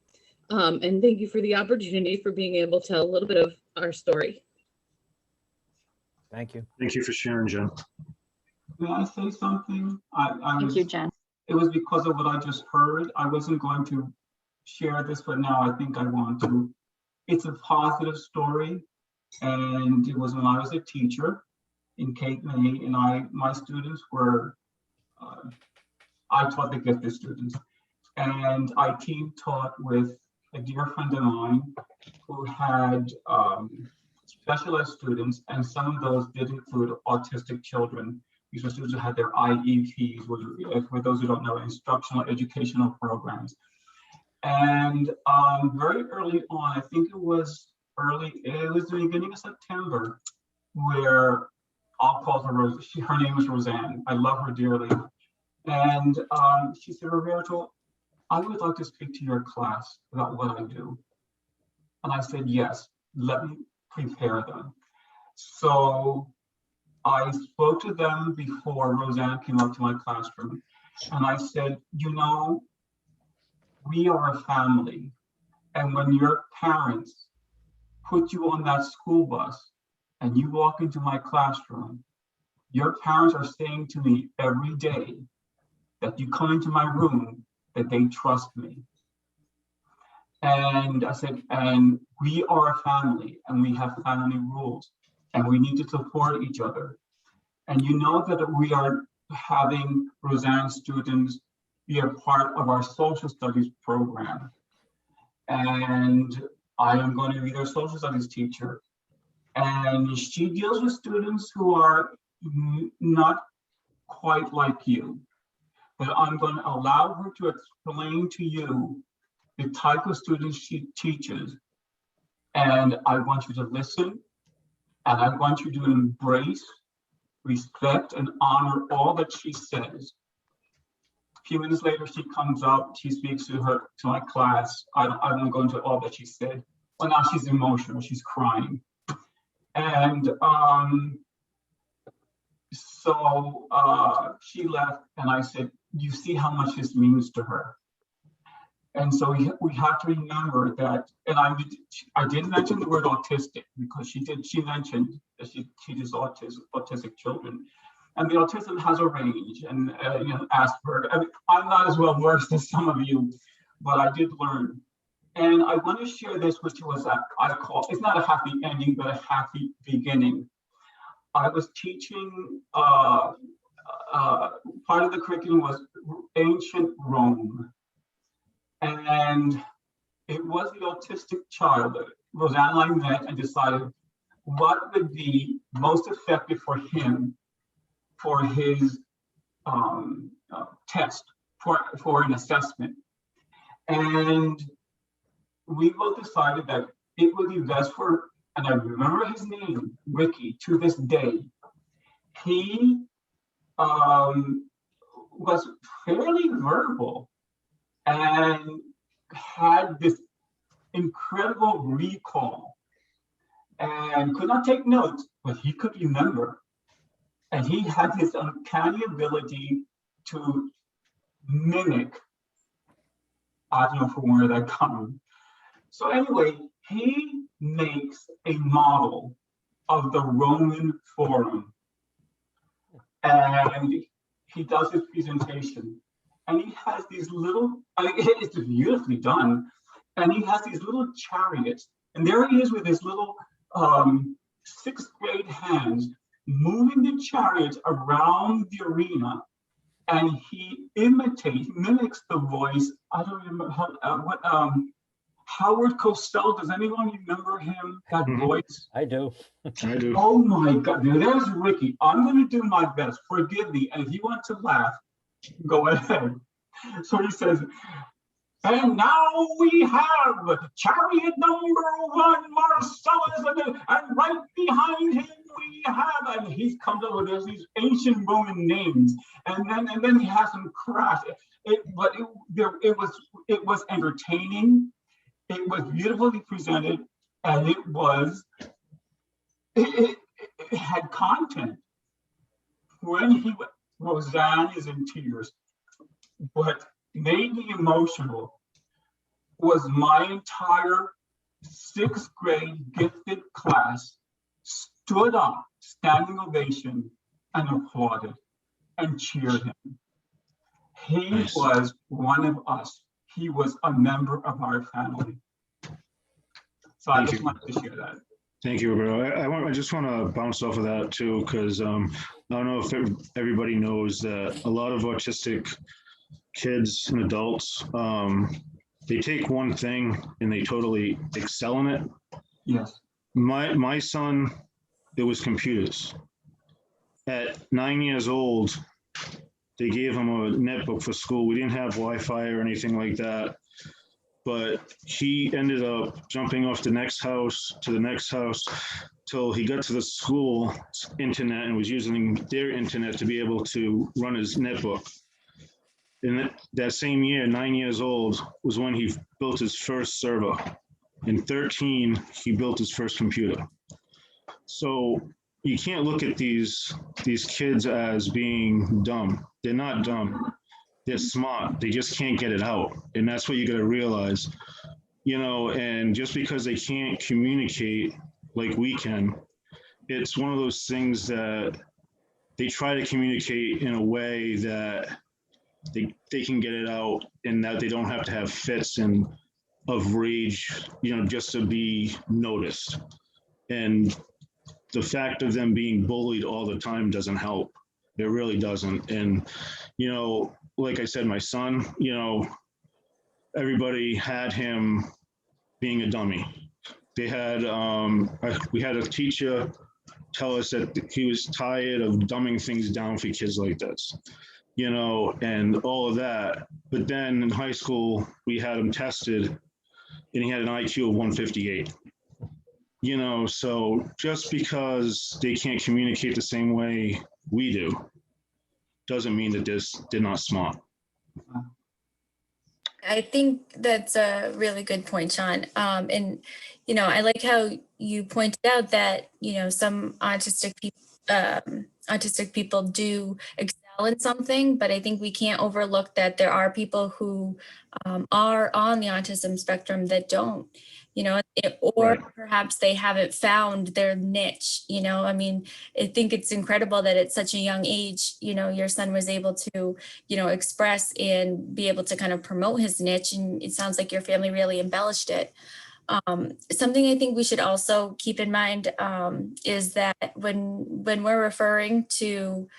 And thank you for the opportunity for being able to tell a little bit of our story. Thank you. Thank you for sharing, Jen. May I say something? Thank you, Jen. It was because of what I just heard. I wasn't going to share this, but now I think I want to. It's a positive story. And it was when I was a teacher in Cape May, and my students were, I taught the gifted students. And I team taught with a dear friend of mine who had specialized students, and some of those did include autistic children. These were students who had their IEPs, for those who don't know, instructional educational programs. And very early on, I think it was the beginning of September, where I'll call her her name is Roseanne. I love her dearly. And she said, Roberto, I would like to speak to your class about what I do. And I said, yes, let me prepare them. So I spoke to them before Roseanne came up to my classroom, and I said, you know, we are a family. And when your parents put you on that school bus and you walk into my classroom, your parents are saying to me every day that you come into my room, that they trust me. And I said, and we are a family and we have family rules and we need to support each other. And you know that we are having Roseanne students be a part of our social studies program. And I am going to be their social studies teacher. And she deals with students who are not quite like you. But I'm going to allow her to explain to you the type of students she teaches. And I want you to listen, and I want you to embrace, respect, and honor all that she says. A few minutes later, she comes up, she speaks to my class. I won't go into all that she said. Well, now she's emotional, she's crying. And so she left, and I said, you see how much this means to her. And so we have to remember that, and I didn't mention the word autistic because she mentioned that she teaches autistic children. And the autism has a range, and you know, Asperger. I mean, I'm not as well versed as some of you, but I did learn. And I want to share this, which was I call, it's not a happy ending, but a happy beginning. I was teaching, part of the curriculum was ancient Rome. And it was the autistic child that Roseanne and I met and decided what would be most effective for him for his test, for an assessment. And we both decided that it would be best for, and I remember his name, Ricky, to this day. He was fairly verbal and had this incredible recall and could not take notes, but he could remember. And he had this uncanny ability to mimic, I don't know from where that comes. So anyway, he makes a model of the Roman Forum. And he does his presentation. And he has these little, it's beautifully done. And he has these little chariots. And there he is with his little 6th grade hands moving the chariots around the arena. And he mimics the voice. I don't remember Howard Cosell. Does anyone remember him, that voice? I do. I do. Oh my God, there's Ricky. I'm going to do my best. Forgive me. And if you want to laugh, go ahead. So he says, and now we have chariot number 1, Marcellus, and right behind him we have, and he's come up with these ancient Roman names, and then he has them crash. It was entertaining. It was beautifully presented, and it had content. When Roseanne is in tears, what made me emotional was my entire 6th grade gifted class stood up, standing ovation, and applauded and cheered him. He was one of us. He was a member of our family. So I just wanted to share that. Thank you, Roberto. I just want to bounce off of that too, because I don't know if everybody knows that a lot of autistic kids and adults, they take one thing and they totally excel in it. Yes. My son, it was computers. At 9 years old, they gave him a netbook for school. We didn't have Wi-Fi or anything like that, but he ended up jumping off the next house to the next house till he got to the school internet and was using their internet to be able to run his netbook. And that same year, 9 years old, was when he built his first server. In 13, he built his first computer. So you can't look at these kids as being dumb. They're not dumb. They're smart. They just can't get it out. And that's what you got to realize, you know, and just because they can't communicate like we can, it's one of those things that they try to communicate in a way that they can get it out and that they don't have to have fits and of rage, you know, just to be noticed. And the fact of them being bullied all the time doesn't help. It really doesn't. And, you know, like I said, my son, you know, everybody had him being a dummy. They had, we had a teacher tell us that he was tired of dumbing things down for kids like this, you know, and all of that. But then in high school, we had him tested and he had an IQ of 158. You know, so just because they can't communicate the same way we do, doesn't mean that they're not smart. I think that's a really good point, Sean. And, you know, I like how you pointed out that, you know, some autistic people do excel in something, but I think we can't overlook that there are people who are on the autism spectrum that don't, you know, or Right. perhaps they haven't found their niche, you know. I mean, I think it's incredible that at such a young age, you know, your son was able to, you know, express and be able to kind of promote his niche. And it sounds like your family really embellished it. Something I think we should also keep in mind is that when we're referring to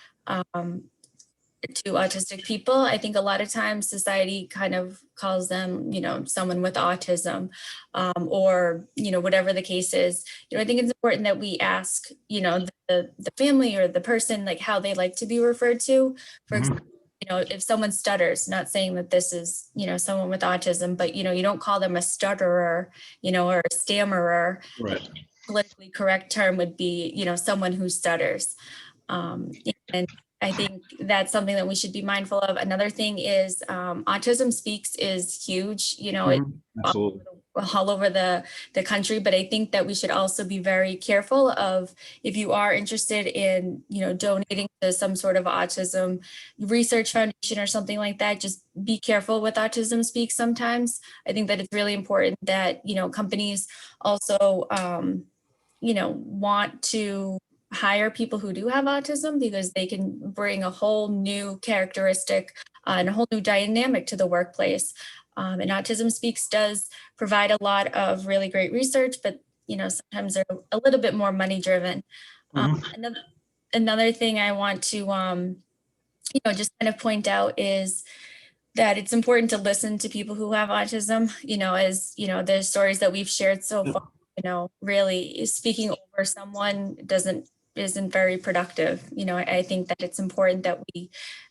autistic people, I think a lot of times society kind of calls them, you know, someone with autism, or, you know, whatever the case is. You know, I think it's important that we ask, you know, the family or the person, like how they like to be referred to. For example, you know, if someone stutters, not saying that this is, you know, someone with autism, but, you know, you don't call them a stutterer, you know, or a stammerer. Right. Politically correct term would be, you know, someone who stutters. And I think that's something that we should be mindful of. Another thing is Autism Speaks is huge, you know, Absolutely. all over the country, but I think that we should also be very careful of, if you are interested in, you know, donating to some sort of autism research foundation or something like that, just be careful with Autism Speaks sometimes. I think that it's really important that, you know, companies also, you know, want to hire people who do have autism, because they can bring a whole new characteristic and a whole new dynamic to the workplace. And Autism Speaks does provide a lot of really great research, but, you know, sometimes they're a little bit more money driven. Another thing I want to, you know, just kind of point out is that it's important to listen to people who have autism, you know, as, you know, the stories that we've shared so far, you know, really speaking over someone isn't very productive. You know, I think that it's important that we,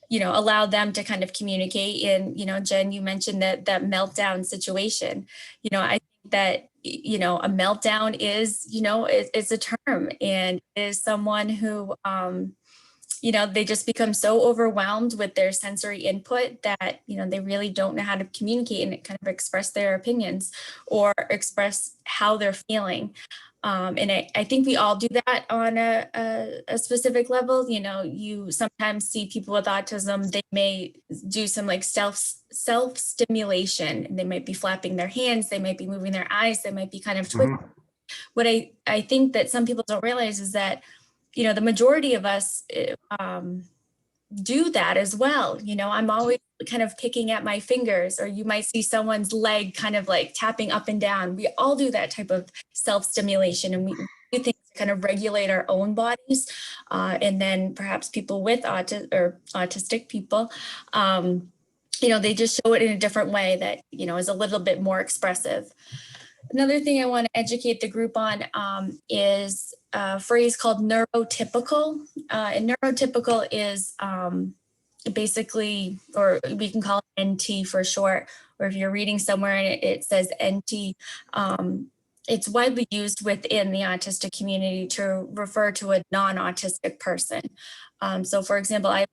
you know, allow them to kind of communicate. And, you know, Jen, you mentioned that meltdown situation. You know, I think that, you know, a meltdown is, you know, it's a term, and is someone who, you know, they just become so overwhelmed with their sensory input that, you know, they really don't know how to communicate and kind of express their opinions or express how they're feeling. And I think we all do that on a specific level. You know, you sometimes see people with autism, they may do some like self-stimulation. They might be flapping their hands, they might be moving their eyes, they might be kind of twisting. What I think that some people don't realize is that, you know, the majority of us do that as well. You know, I'm always kind of picking at my fingers, or you might see someone's leg kind of like tapping up and down. We all do that type of self-stimulation, and we do things to kind of regulate our own bodies. And then perhaps people with autistic people, you know, they just show it in a different way that, you know, is a little bit more expressive. Another thing I want to educate the group on is a phrase called neurotypical. And neurotypical is basically, or we can call it NT for short, or if you're reading somewhere and it says NT, it's widely used within the autistic community to refer to a non-autistic person. So for example,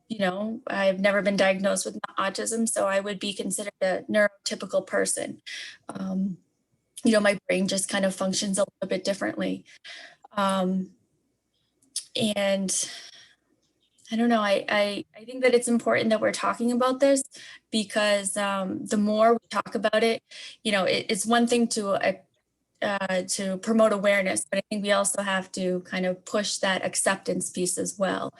you know, I've never been diagnosed with autism, so I would be considered a neurotypical person. You know, my brain just kind of functions a little bit differently. And I don't know, I think that it's important that we're talking about this because the more we talk about it, you know, it's one thing to promote awareness, but I think we also have to kind of push that acceptance piece as well.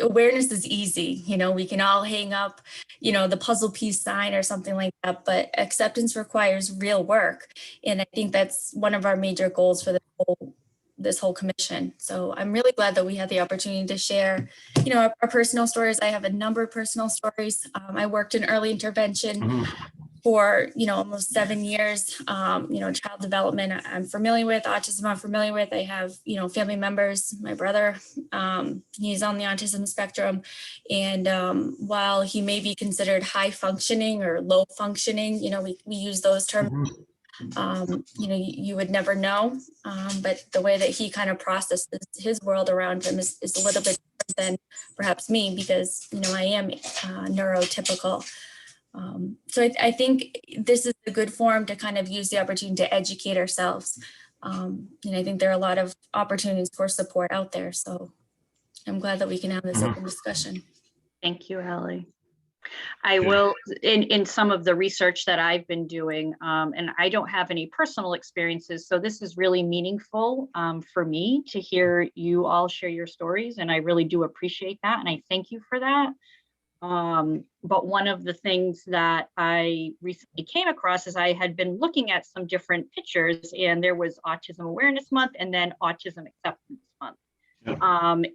Awareness is easy, you know, we can all hang up, you know, the puzzle piece sign or something like that, but acceptance requires real work. And I think that's one of our major goals for this whole commission. So I'm really glad that we had the opportunity to share, you know, our personal stories. I have a number of personal stories. I worked in early intervention for, you know, almost 7 years. You know, child development I'm familiar with, autism I'm familiar with. I have, you know, family members, my brother, he's on the autism spectrum. And while he may be considered high functioning or low functioning, you know, we use those terms. You know, you would never know, but the way that he kind of processes his world around him is a little bit different than perhaps me, because, you know, I am neurotypical. So I think this is a good forum to kind of use the opportunity to educate ourselves. And I think there are a lot of opportunities for support out there. So I'm glad that we can have this open discussion. Thank you, Ellie. I will, in some of the research that I've been doing, and I don't have any personal experiences, so this is really meaningful for me to hear you all share your stories, and I really do appreciate that, and I thank you for that. But one of the things that I recently came across is I had been looking at some different pictures, and there was Autism Awareness Month and then Autism Acceptance Month.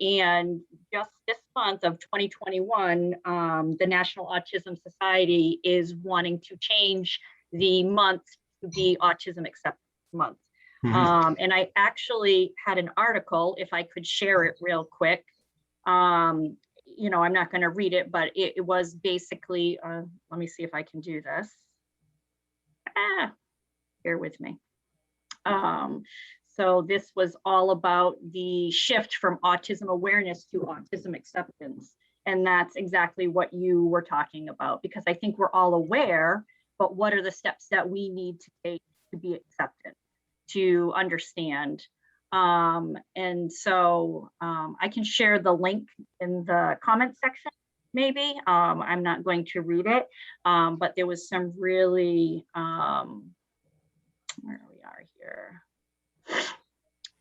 And just this month of 2021, the National Autism Society is wanting to change the month to be Autism Acceptance Month. And I actually had an article, if I could share it real quick. You know, I'm not going to read it, but it was basically, let me see if I can do this. Bear with me. So this was all about the shift from autism awareness to autism acceptance. And that's exactly what you were talking about, because I think we're all aware, but what are the steps that we need to take to be accepted, to understand? And so I can share the link in the comment section, maybe. I'm not going to read it, but there was some really, where we are here.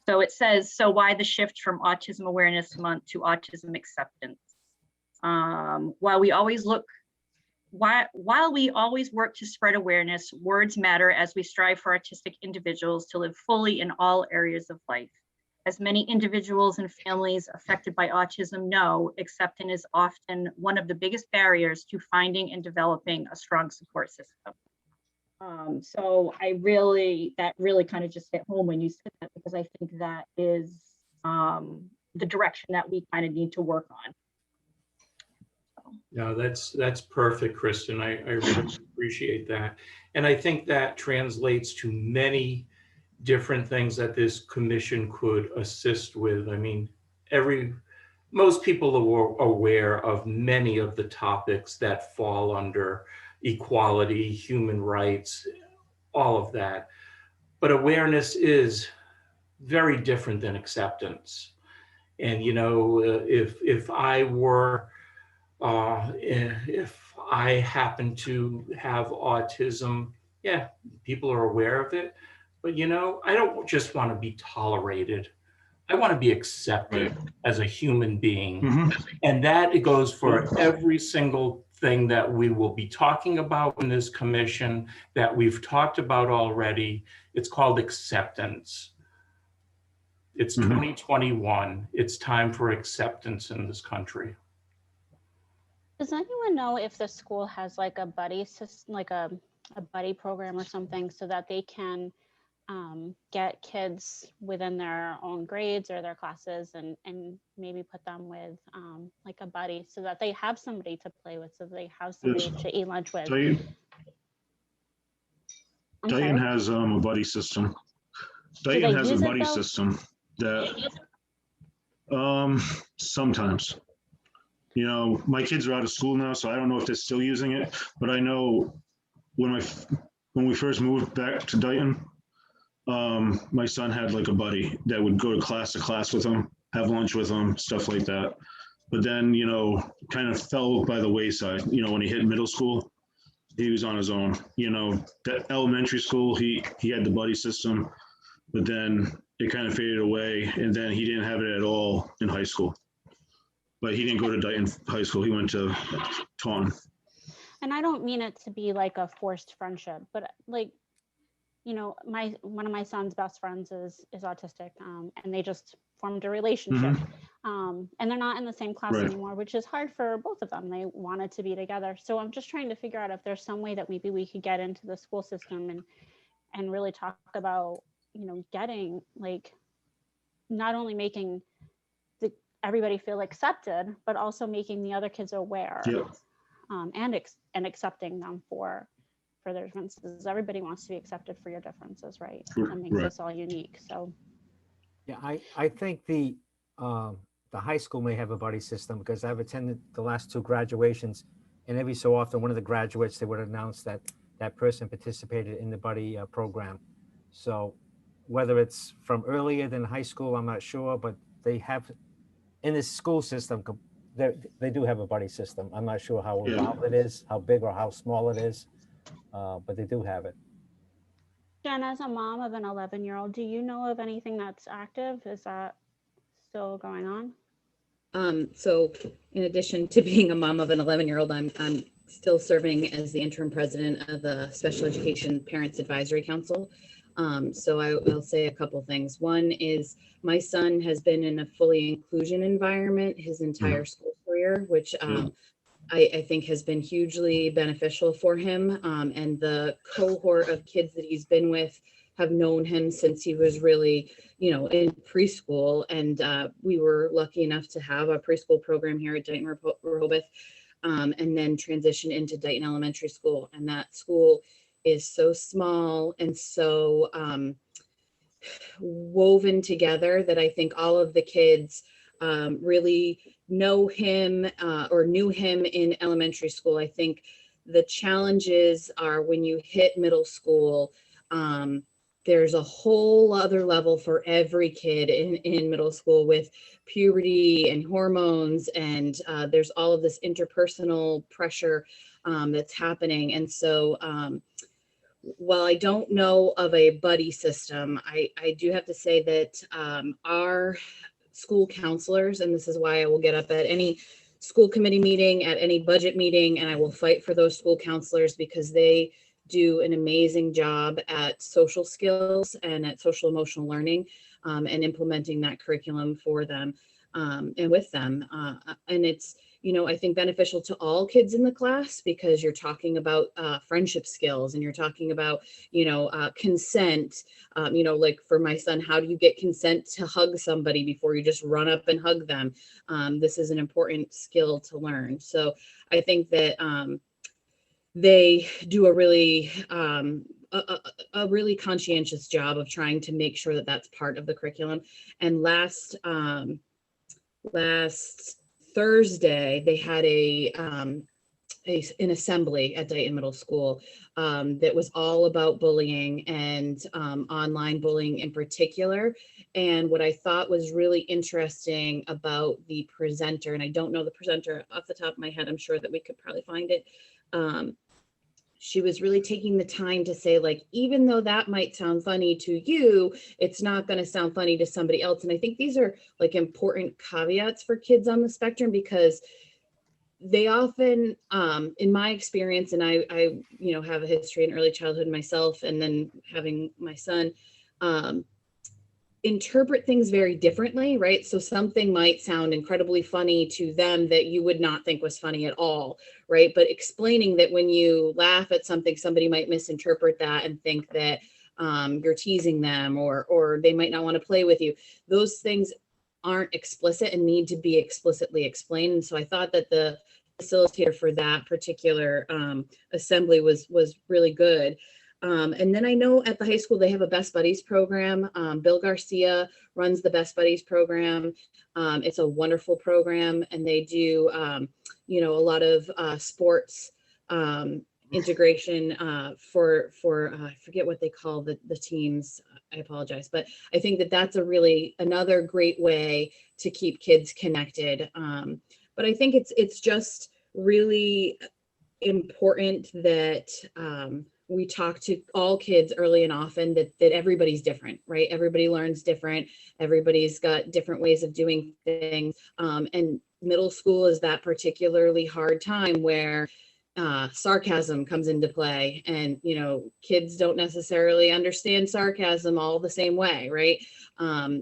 So it says, so why the shift from Autism Awareness Month to Autism Acceptance? While we always work to spread awareness, words matter as we strive for autistic individuals to live fully in all areas of life. As many individuals and families affected by autism know, acceptance is often one of the biggest barriers to finding and developing a strong support system. So that really kind of just hit home when you said that, because I think that is the direction that we kind of need to work on. No, that's perfect, Kristen. I really appreciate that. And I think that translates to many different things that this commission could assist with. I mean, most people are aware of many of the topics that fall under equality, human rights, all of that. But awareness is very different than acceptance. And, you know, if I happen to have autism, yeah, people are aware of it. But, you know, I don't just want to be tolerated. I want to be accepted as a human being. And that it goes for every single thing that we will be talking about in this commission that we've talked about already. It's called acceptance. It's 2021. It's time for acceptance in this country. Does anyone know if the school has like a buddy system, like a buddy program or something, so that they can get kids within their own grades or their classes and maybe put them with like a buddy, so that they have somebody to play with, so they have somebody to eat lunch with? Dayton has a buddy system. Dayton has a buddy system that sometimes, you know, my kids are out of school now, so I don't know if they're still using it, but I know when we first moved back to Dayton, my son had like a buddy that would go to class with him have lunch with him, stuff like that. But then, you know, kind of fell by the wayside. You know, when he hit middle school, he was on his own. You know, that elementary school, he had the buddy system, but then it kind of faded away, and then he didn't have it at all in high school. But he didn't go to Dayton High School. He went to Taunton. And I don't mean it to be like a forced friendship, but like, you know, one of my son's best friends is autistic, and they just formed a relationship. And they're not in the same class anymore, which is hard for both of them. They wanted to be together. So I'm just trying to figure out if there's some way that maybe we could get into the school system and really talk about, you know, getting like, not only making everybody feel accepted, but also making the other kids aware, and accepting them for their differences. Everybody wants to be accepted for your differences, right? That makes us all unique. So yeah, I think the high school may have a buddy system, because I've attended the last 2 graduations, and every so often one of the graduates, they would announce that that person participated in the buddy program. So whether it's from earlier than high school, I'm not sure, but they have in the school system, they do have a buddy system. I'm not sure how involved it is, how big or how small it is, but they do have it. Jen, as a mom of an 11-year-old, do you know of anything that's active? Is that still going on? So in addition to being a mom of an 11-year-old, I'm still serving as the interim president of the Special Education Parents Advisory Council. So I'll say a couple things. One is my son has been in a fully inclusion environment his entire school career, which I think has been hugely beneficial for him. And the cohort of kids that he's been with have known him since he was really, you know, in preschool. And we were lucky enough to have a preschool program here at Dayton Rehoboth, and then transition into Dayton Elementary School. And that school is so small and so woven together that I think all of the kids really know him or knew him in elementary school. I think the challenges are when you hit middle school, there's a whole other level for every kid in middle school with puberty and hormones, and there's all of this interpersonal pressure that's happening. And so while I don't know of a buddy system, I do have to say that our school counselors, and this is why I will get up at any school committee meeting, at any budget meeting, and I will fight for those school counselors because they do an amazing job at social skills and at social emotional learning, and implementing that curriculum for them and with them. And it's, you know, I think beneficial to all kids in the class because you're talking about friendship skills and you're talking about, you know, consent. You know, like for my son, how do you get consent to hug somebody before you just run up and hug them? This is an important skill to learn. So I think that they do a really conscientious job of trying to make sure that that's part of the curriculum. And last Thursday, they had an assembly at Dayton Middle School that was all about bullying and online bullying in particular. And what I thought was really interesting about the presenter, and I don't know the presenter off the top of my head, I'm sure that we could probably find it. She was really taking the time to say, like, even though that might sound funny to you, it's not going to sound funny to somebody else. And I think these are like important caveats for kids on the spectrum because they often, in my experience, and I you know, have a history in early childhood myself, and then having my son, interpret things very differently, right? So something might sound incredibly funny to them that you would not think was funny at all, right? But explaining that when you laugh at something, somebody might misinterpret that and think that you're teasing them, or they might not want to play with you. Those things aren't explicit and need to be explicitly explained. And so I thought that the facilitator for that particular assembly was really good. And then I know at the high school, they have a Best Buddies program. Bill Garcia runs the Best Buddies program. It's a wonderful program, and they do, you know, a lot of sports integration for I forget what they call the teams. I apologize, but I think that that's another great way to keep kids connected. But I think it's just really important that we talk to all kids early and often, that everybody's different, right? Everybody learns different. Everybody's got different ways of doing things. And middle school is that particularly hard time where sarcasm comes into play, and kids don't necessarily understand sarcasm all the same way, right?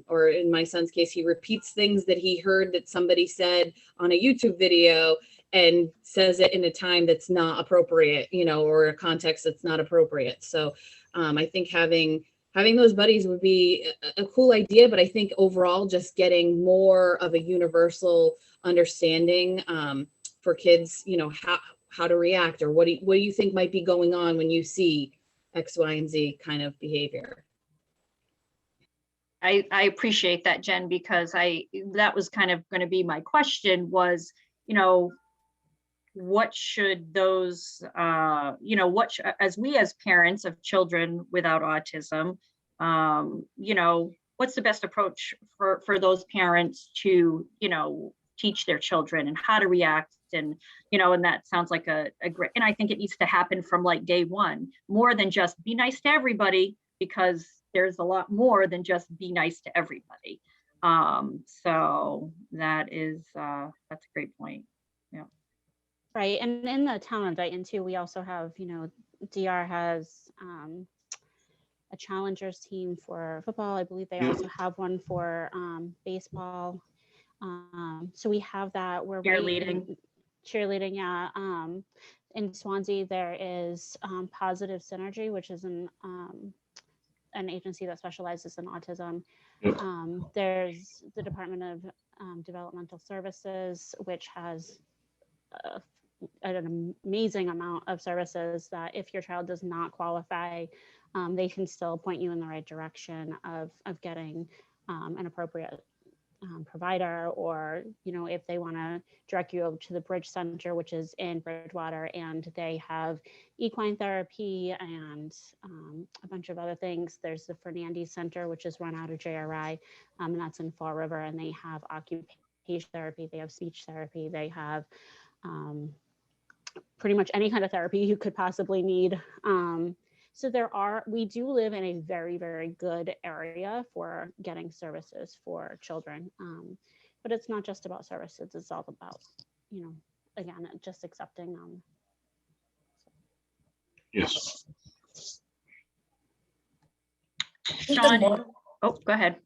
Or in my son's case, he repeats things that he heard that somebody said on a YouTube video and says it in a time that's not appropriate, or a context that's not appropriate. So I think having those buddies would be a cool idea, but I think overall just getting more of a universal understanding for kids, how to react, or what do you think might be going on when you see X, Y, and Z kind of behavior. I appreciate that, Jen, because that was kind of going to be my question was, what should those, as we as parents of children without autism, what's the best approach for those parents to, teach their children and how to react, and that sounds like a great, and I think it needs to happen from like day one, more than just be nice to everybody, because there's a lot more than just be nice to everybody. So that's a great point. Yeah. Right, and in the town of Dayton too, we also have, DR has a challengers team for football. I believe they also have one for baseball. So we have that. We're cheerleading, yeah. In Swansea, there is Positive Synergy, which is an agency that specializes in autism. There's the Department of Developmental Services, which has an amazing amount of services that if your child does not qualify, they can still point you in the right direction of getting an appropriate provider, or if they want to direct you over to the Bridge Center, which is in Bridgewater, and they have equine therapy and a bunch of other things. There's the Fernandez Center, which is run out of JRI, and that's in Fall River, and they have occupation therapy, they have speech therapy, they have pretty much any kind of therapy you could possibly need. So we do live in a very, very good area for getting services for children. But it's not just about services, it's all about, again, just accepting them. Yes. Sean, go ahead.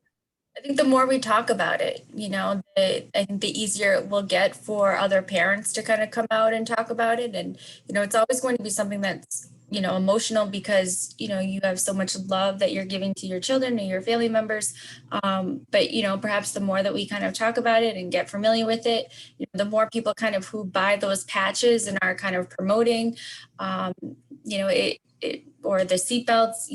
I think the more we talk about it, I think the easier it will get for other parents to kind of come out and talk about it. And, it's always going to be something that's, emotional, because, you have so much love that you're giving to your children and your family members. But, perhaps the more that we kind of talk about it and get familiar with it, the more people kind of who buy those patches and are kind of promoting, it or the seatbelts,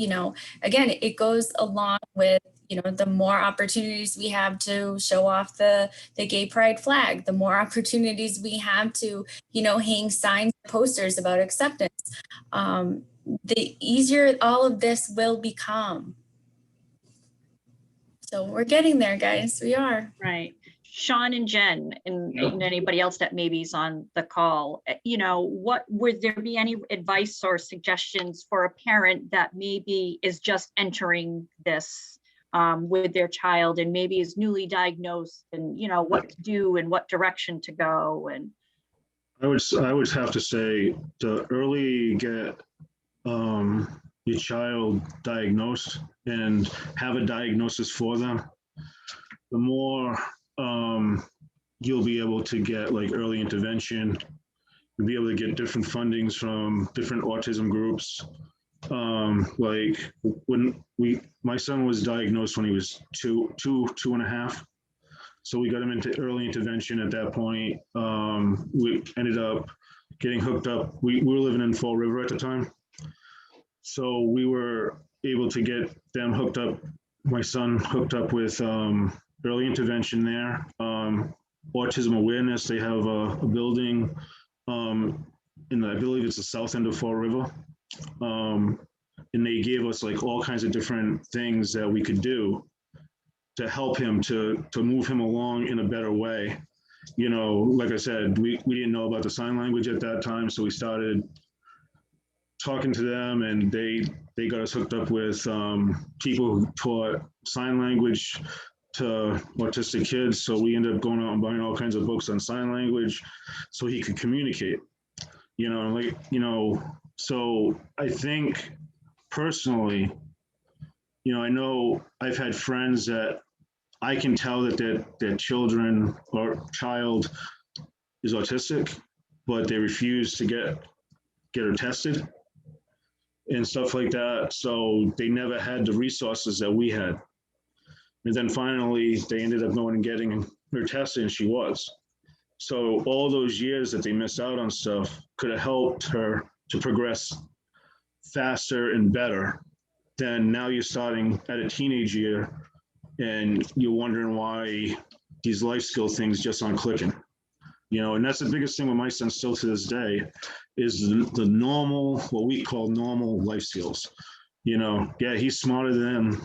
again, it goes along with, the more opportunities we have to show off the gay pride flag, the more opportunities we have to, hang signs, posters about acceptance, the easier all of this will become. So we're getting there, guys. We are. Right. Sean and Jen and anybody else that maybe is on the call, what would there be any advice or suggestions for a parent that maybe is just entering this with their child and maybe is newly diagnosed, and what to do and what direction to go? And I would have to say to early get your child diagnosed and have a diagnosis for them, the more you'll be able to get like early intervention, you'll be able to get different fundings from different autism groups. Like when my son was diagnosed when he was two and a half. So we got him into early intervention at that point. We ended up getting hooked up. We were living in Fall River at the time. So we were able to get them hooked up, my son hooked up with early intervention there. Autism Awareness, they have a building I believe it's the south end of Fall River. And they gave us like all kinds of different things that we could do to help him to move him along in a better way. You know, like I said, we didn't know about the sign language at that time, so we started talking to them, and they got us hooked up with people who taught sign language to autistic kids. So we ended up going out and buying all kinds of books on sign language so he could communicate. You know, like, you know, so I think personally, you know, I know I've had friends that I can tell that their children or child is autistic, but they refuse to get her tested and stuff like that. So they never had the resources that we had. And then finally, they ended up going and getting her tested, and she was. So all those years that they missed out on stuff could have helped her to progress faster and better. Then now you're starting at a teenage year, and you're wondering why these life skill things just aren't clicking. You know, and that's the biggest thing with my son still to this day, is the normal, what we call normal life skills. You know, yeah, he's smarter than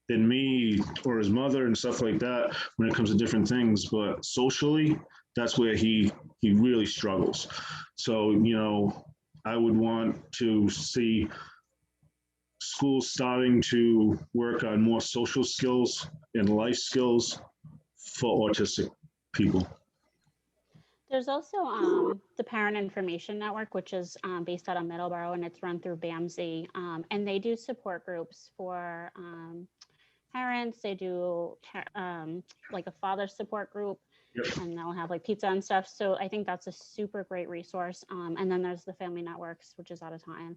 me or his mother and stuff like that when it comes to different things, but socially, that's where he really struggles. So, you know, I would want to see schools starting to work on more social skills and life skills for autistic people. There's also the Parent Information Network, which is based out of Middleborough, and it's run through BAMSI. And they do support groups for parents. They do like a father support group. Yep. And they'll have like pizza and stuff. So I think that's a super great resource. And then there's the Family Networks, which is out of time,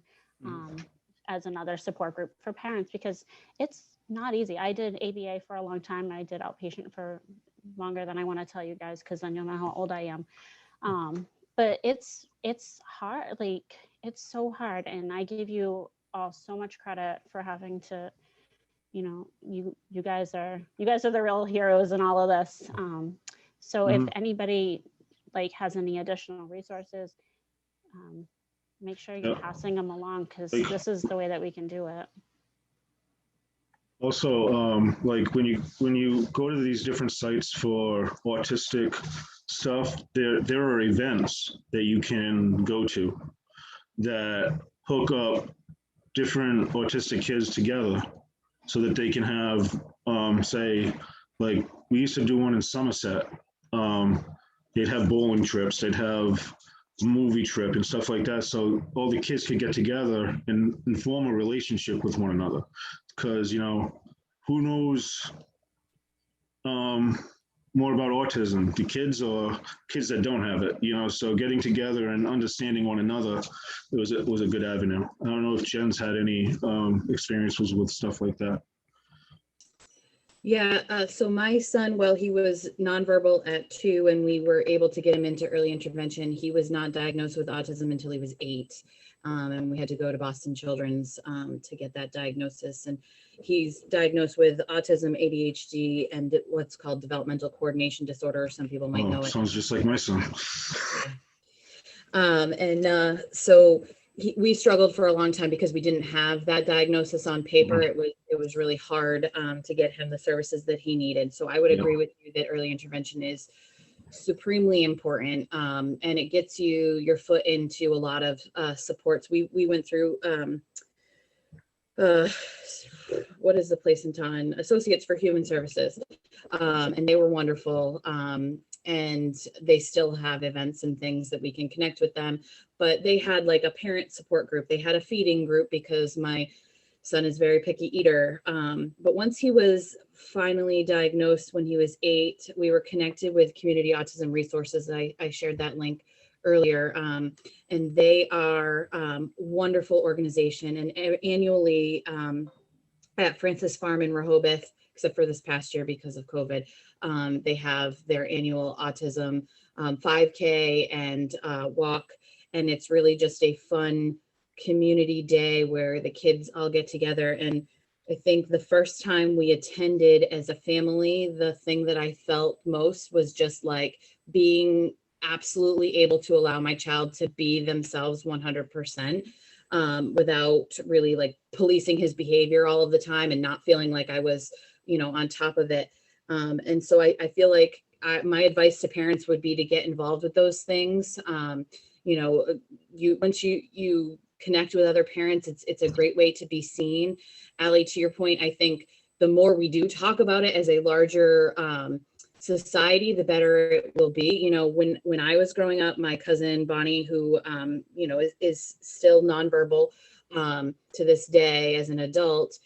as another support group for parents, because it's not easy. I did ABA for a long time. I did outpatient for longer than I want to tell you guys, because then you'll know how old I am. But it's hard. Like, it's so hard. And I give you all so much credit for having to, you know, you guys are the real heroes in all of this. So if anybody like has any additional resources, make sure you're passing them along, because this is the way that we can do it. Also, like when you go to these different sites for autistic stuff, there are events that you can go to that hook up different autistic kids together so that they can have, say, like we used to do one in Somerset. They'd have bowling trips, they'd have a movie trip and stuff like that. So all the kids could get together and form a relationship with one another. Because, you know, who knows more about autism, the kids or kids that don't have it, you know? So getting together and understanding one another, it was a good avenue. I don't know if Jen's had any experiences with stuff like that. Yeah, so my son, well, he was nonverbal at 2 and we were able to get him into early intervention. He was not diagnosed with autism until he was 8. And we had to go to Boston Children's to get that diagnosis. And he's diagnosed with autism, ADHD, and what's called developmental coordination disorder. Some people might know it. Sounds just like my son. So we struggled for a long time because we didn't have that diagnosis on paper. It was really hard to get him the services that he needed. So I would agree with you that early intervention is supremely important, and it gets you your foot into a lot of supports. We went through what is the place in Taunton? Associates for Human Services, and they were wonderful. And they still have events and things that we can connect with them. But they had like a parent support group. They had a feeding group because my son is a very picky eater. But once he was finally diagnosed when he was 8, we were connected with Community Autism Resources. I shared that link earlier. And they are wonderful organization. And annually at Francis Farm in Rehoboth, except for this past year because of COVID, they have their annual autism 5K and walk. And it's really just a fun community day where the kids all get together. And I think the first time we attended as a family, the thing that I felt most was just like being absolutely able to allow my child to be themselves 100%, without really like policing his behavior all of the time and not feeling like I was, on top of it. And so I feel like my advice to parents would be to get involved with those things. Once you connect with other parents, it's a great way to be seen. Allie, to your point, I think the more we do talk about it as a larger society, the better it will be. When I was growing up, my cousin Bonnie, who is still nonverbal to this day as an adult,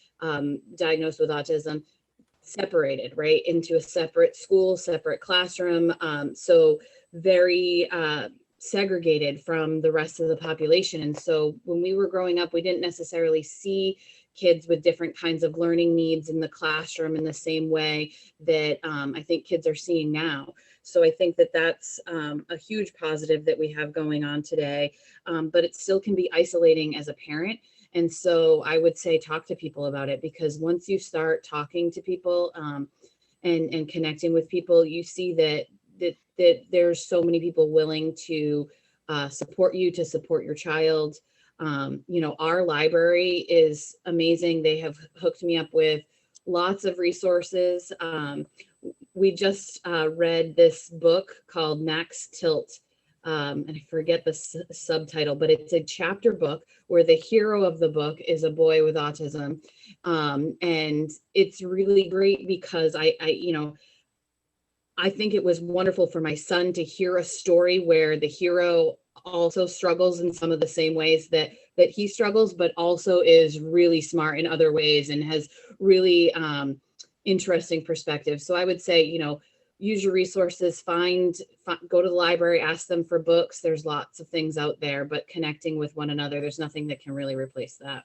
diagnosed with autism, separated right into a separate school, separate classroom, so very segregated from the rest of the population. And so when we were growing up, we didn't necessarily see kids with different kinds of learning needs in the classroom in the same way that I think kids are seeing now. So I think that that's a huge positive that we have going on today, but it still can be isolating as a parent. And so I would say talk to people about it, because once you start talking to people and connecting with people, you see that there's so many people willing to support you, to support your child. Our library is amazing. They have hooked me up with lots of resources. We just read this book called Max Tilt, and I forget the subtitle, but it's a chapter book where the hero of the book is a boy with autism. And it's really great because I think it was wonderful for my son to hear a story where the hero also struggles in some of the same ways that he struggles, but also is really smart in other ways and has really interesting perspectives. So I would say, use your resources, go to the library, ask them for books. There's lots of things out there, but connecting with one another, there's nothing that can really replace that.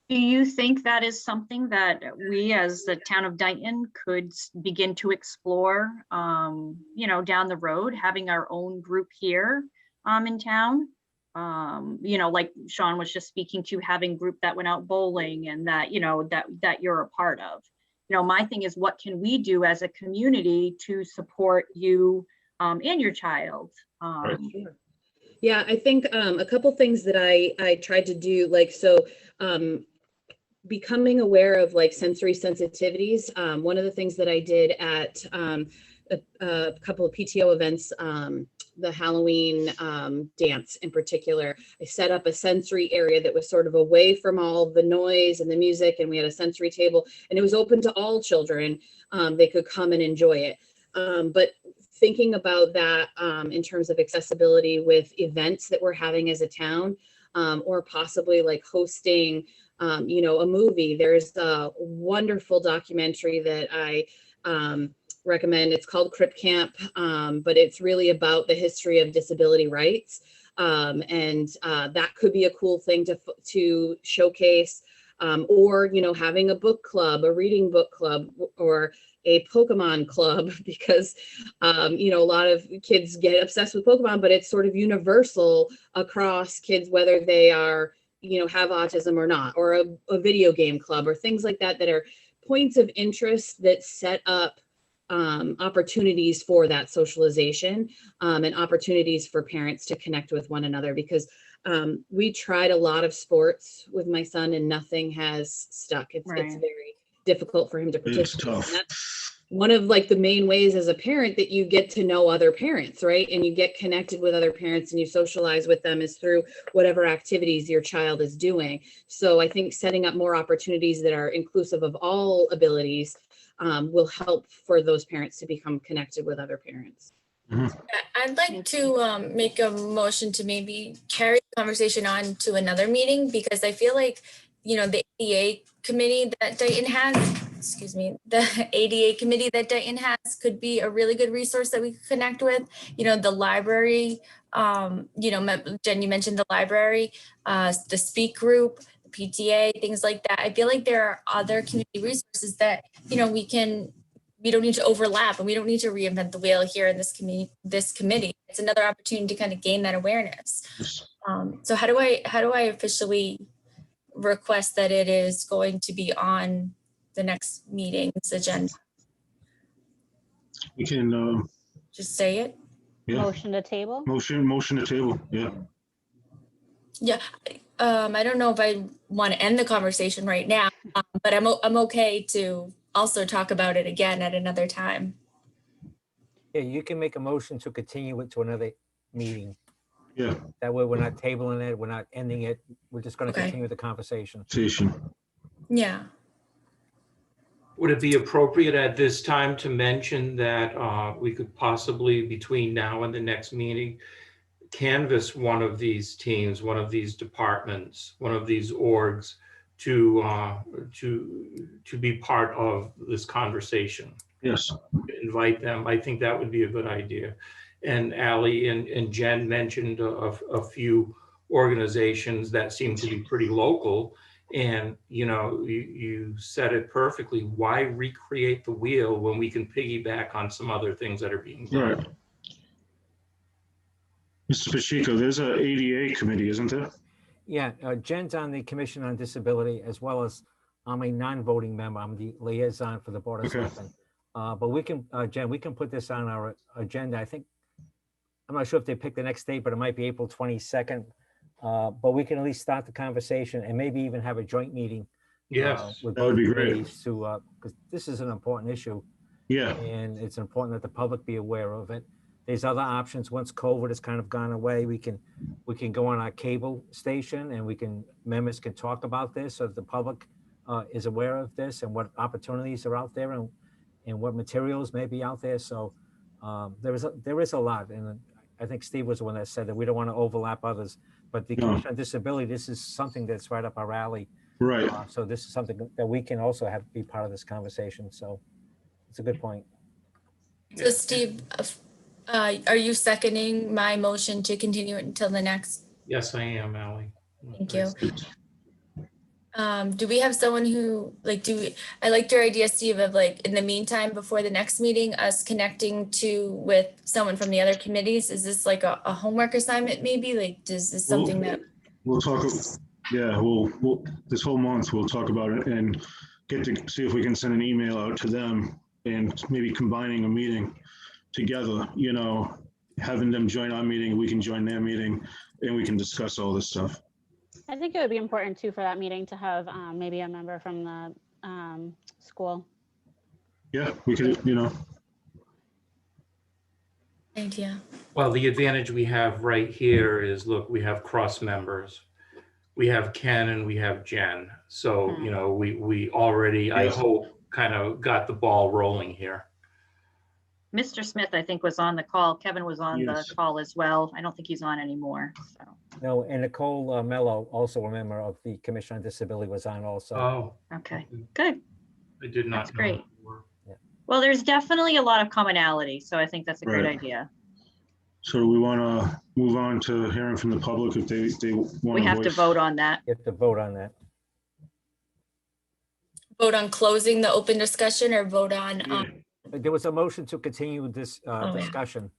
Do you think that is something that we as the town of Dayton could begin to explore, down the road, having our own group here in town? Like Sean was just speaking to, having group that went out bowling and that, that you're a part of. My thing is, what can we do as a community to support you and your child? Sure. Yeah, I think a couple things that I tried to do, becoming aware of sensory sensitivities. One of the things that I did at a couple of PTO events, the Halloween dance in particular, I set up a sensory area that was sort of away from all the noise and the music, and we had a sensory table, and it was open to all children. They could come and enjoy it. But thinking about that in terms of accessibility with events that we're having as a town, or possibly hosting a movie. There's a wonderful documentary that I recommend. It's called Crip Camp, but it's really about the history of disability rights. And that could be a cool thing to showcase, or, having a book club, a reading book club, or a Pokemon club, because, a lot of kids get obsessed with Pokemon, but it's sort of universal across kids, whether they are, have autism or not, or a video game club, or things like that are points of interest that set up opportunities for that socialization, and opportunities for parents to connect with one another, because we tried a lot of sports with my son and nothing has stuck. It's very difficult for him to participate. And that's one of the main ways as a parent that you get to know other parents, right? And you get connected with other parents and you socialize with them is through whatever activities your child is doing. So I think setting up more opportunities that are inclusive of all abilities will help for those parents to become connected with other parents. Mm-hmm. I'd like to make a motion to maybe carry the conversation on to another meeting, because I feel like, the ADA committee that Dayton has, the ADA committee that Dayton has could be a really good resource that we could connect with. The library, Jen, you mentioned the library, the Speak group, the PTA, things like that. I feel like there are other community resources that, we don't need to overlap, and we don't need to reinvent the wheel here in this committee. It's another opportunity to kind of gain that awareness. So how do I officially request that it is going to be on the next meeting's agenda? We can just say it. Yeah, Motion to table? motion to table, yeah. Yeah, I don't know if I want to end the conversation right now, but I'm okay to also talk about it again at another time. Yeah, you can make a motion to continue it to another meeting. Yeah. That way we're not tabling it, we're not ending it. We're just going to Okay. continue the conversation. Yeah. Would it be appropriate at this time to mention that we could possibly, between now and the next meeting, canvass one of these teams, one of these departments, one of these orgs to be part of this conversation? Yes. Invite them. I think that would be a good idea. And Ally and Jen mentioned a few organizations that seem to be pretty local. And you said it perfectly. Why recreate the wheel when we can piggyback on some other things that are being done? Right. Mr. Pacheco, there's a ADA committee, isn't there? Yeah, Jen's on the Commission on Disability, as well as I'm a non-voting member. I'm the liaison for the Board of Selectmen. But we can, Jen, we can put this on our agenda. I think, I'm not sure if they pick the next date, but it might be April 22nd. But we can at least start the conversation and maybe even have a joint meeting. Yes, with that would be both great. committees to, because this is an important issue. Yeah. And it's important that the public be aware of it. There's other options. Once COVID has kind of gone away, we can go on our cable station and members can talk about this so that the public is aware of this and what opportunities are out there and what materials may be out there. So there is a lot. And I think Steve was the one that said that we don't want to overlap others, but the Commission on Disability, this is something that's right up our alley. Right. So this is something that we can also be part of this conversation. So it's a good point. So Steve, are you seconding my motion to continue it until the next? Yes, I am, Ally. Thank you. Do we have someone who I liked your idea, Steve, of in the meantime, before the next meeting, us connecting with someone from the other committees? Is this like a homework assignment maybe? Is this something that? We'll talk, yeah, we'll this whole month, we'll talk about it and get to see if we can send an email out to them and maybe combining a meeting together, having them join our meeting, we can join their meeting and we can discuss all this stuff. I think it would be important too for that meeting to have maybe a member from the school. Yeah, we could, Idea. Well, the advantage we have right here is, look, we have cross members. We have Ken and we have Jen. So, we already, I hope, kind of got the ball rolling here. Mr. Smith, I think, was on the call. Kevin was on the call as well. I don't think he's on anymore. So. No, and Nicole Mello, also a member of the Commission on Disability, was on also. Oh, okay, good. I did not. That's great. Yeah. Well, there's definitely a lot of commonality, so I think that's a great idea. So do we want to move on to hearing from the public if they want to We have to vote on that. You have to vote on that. Vote on closing the open discussion or vote on? There was a motion to continue this discussion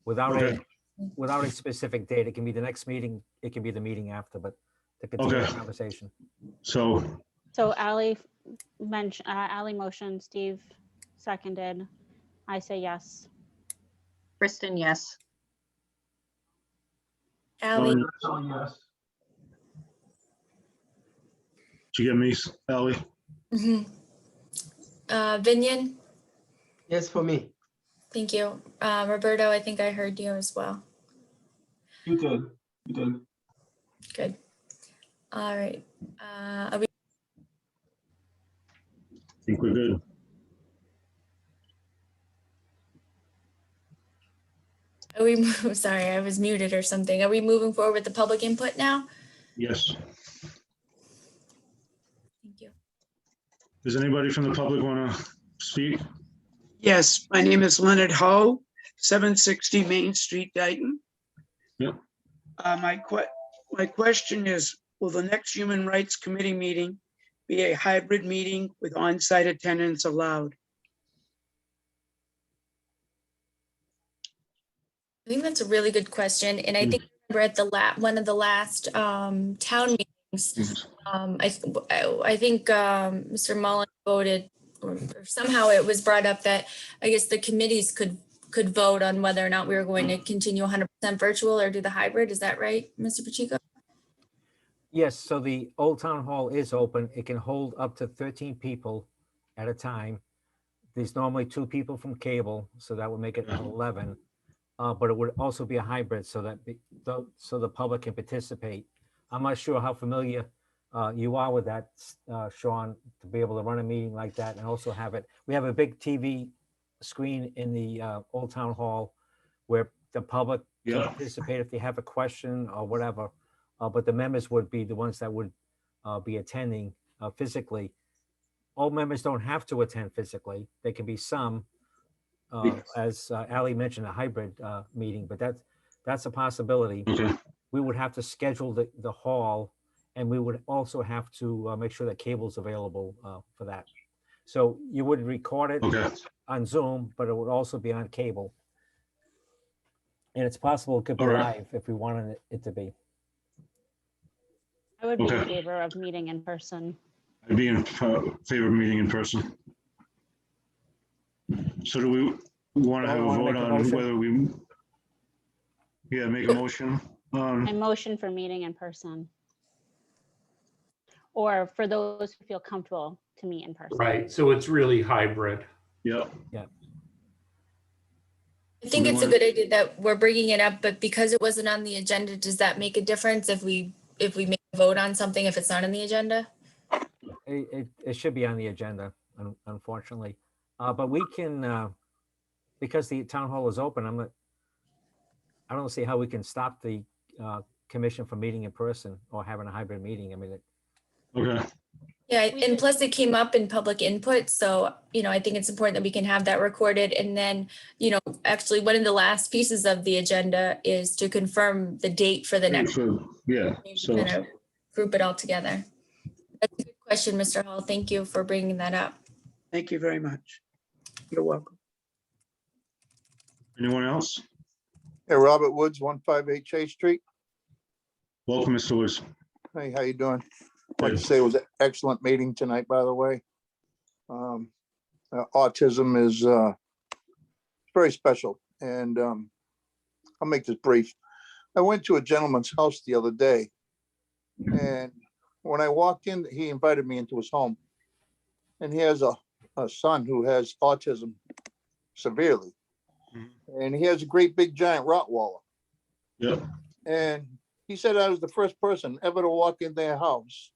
without a specific date. It can be the next meeting. It can be the meeting after, but to continue the conversation. So Ally motion, Steve seconded. I say yes. Kristen, yes. Ally? Yes. Did you get me, Ally? Vinian? Yes, for me. Thank you. Roberto, I think I heard you as well. You did. You did. Good. All right. Are we? I think we're good. Are we? Sorry, I was muted or something. Are we moving forward with the public input now? Yes. Thank you. Does anybody from the public want to speak? Yes, my name is Leonard Ho, 760 Main Street, Dayton. Yep. My question is, will the next Human Rights Committee meeting be a hybrid meeting with on-site attendance allowed? I think that's a really good question. And I think we're at the one of the last town meetings. I think Mr. Mullen voted, or somehow it was brought up that I guess the committees could could vote on whether or not we were going to continue 100% virtual or do the hybrid. Is that right, Mr. Pacheco? Yes, so the Old Town Hall is open. It can hold up to 13 people at a time. There's normally 2 people from cable, so that would make it 11. But it would also be a hybrid so that so the public can participate. I'm not sure how familiar you are with that, Sean, to be able to run a meeting like that and also have it. We have a big TV screen in the Old Town Hall where the public can participate if they have a question or whatever. But the members would be the ones that would be attending physically. All members don't have to attend physically. There can be some, as Ali mentioned, a hybrid meeting, but that's a possibility. We would have to schedule the hall, and we would also have to make sure that cable's available for that. So you would record it on Zoom, but it would also be on cable. And it's possible it could be live if we wanted it to be. I would be in favor of meeting in person. I'd be in favor of meeting in person. So do we want to have a vote on whether we, make a motion? I motion for meeting in person. Or for those who feel comfortable to meet in person. Right, so it's really hybrid. Yeah. I think it's a good idea that we're bringing it up, but because it wasn't on the agenda, does that make a difference if we make a vote on something if it's not on the agenda? It should be on the agenda, unfortunately. But we can, because the town hall is open, I don't see how we can stop the commission from meeting in person or having a hybrid meeting. I mean, Yeah, and plus it came up in public input. So, I think it's important that we can have that recorded. And then, actually one of the last pieces of the agenda is to confirm the date for the next. So Kind of group it all together. That's a good question, Mr. Hall. Thank you for bringing that up. Thank you very much. You're welcome. anyone else? Hey, Robert Woods, 158 Chase Street. Welcome, Mr. Woods. Hey, how you doing? I'd like to say it was an excellent meeting tonight, by the way. Autism is very special, and I'll make this brief. I went to a gentleman's house the other day, and when I walked in, he invited me into his home, and he has a son who has autism severely, and he has a great big giant Rottweiler. And he said I was the first person ever to walk in their house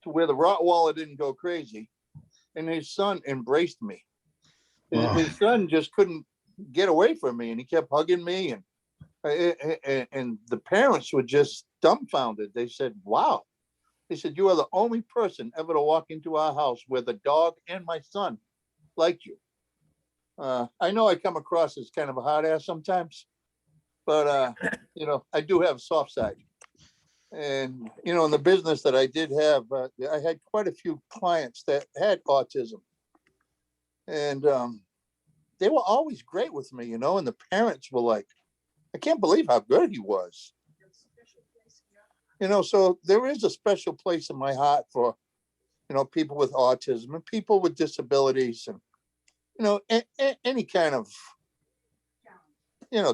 to where the Rottweiler didn't go crazy, and his son embraced me. His son just couldn't get away from me, and he kept hugging me, and the parents were just dumbfounded. They said, wow. They said, you are the only person ever to walk into our house where the dog and my son liked you. I know I come across as kind of a hard ass sometimes, but I do have a soft side. And, in the business that I did have, I had quite a few clients that had autism. And they were always great with me, and the parents were like, I can't believe how good he was. So there is a special place in my heart for, people with autism and people with disabilities and, any kind of,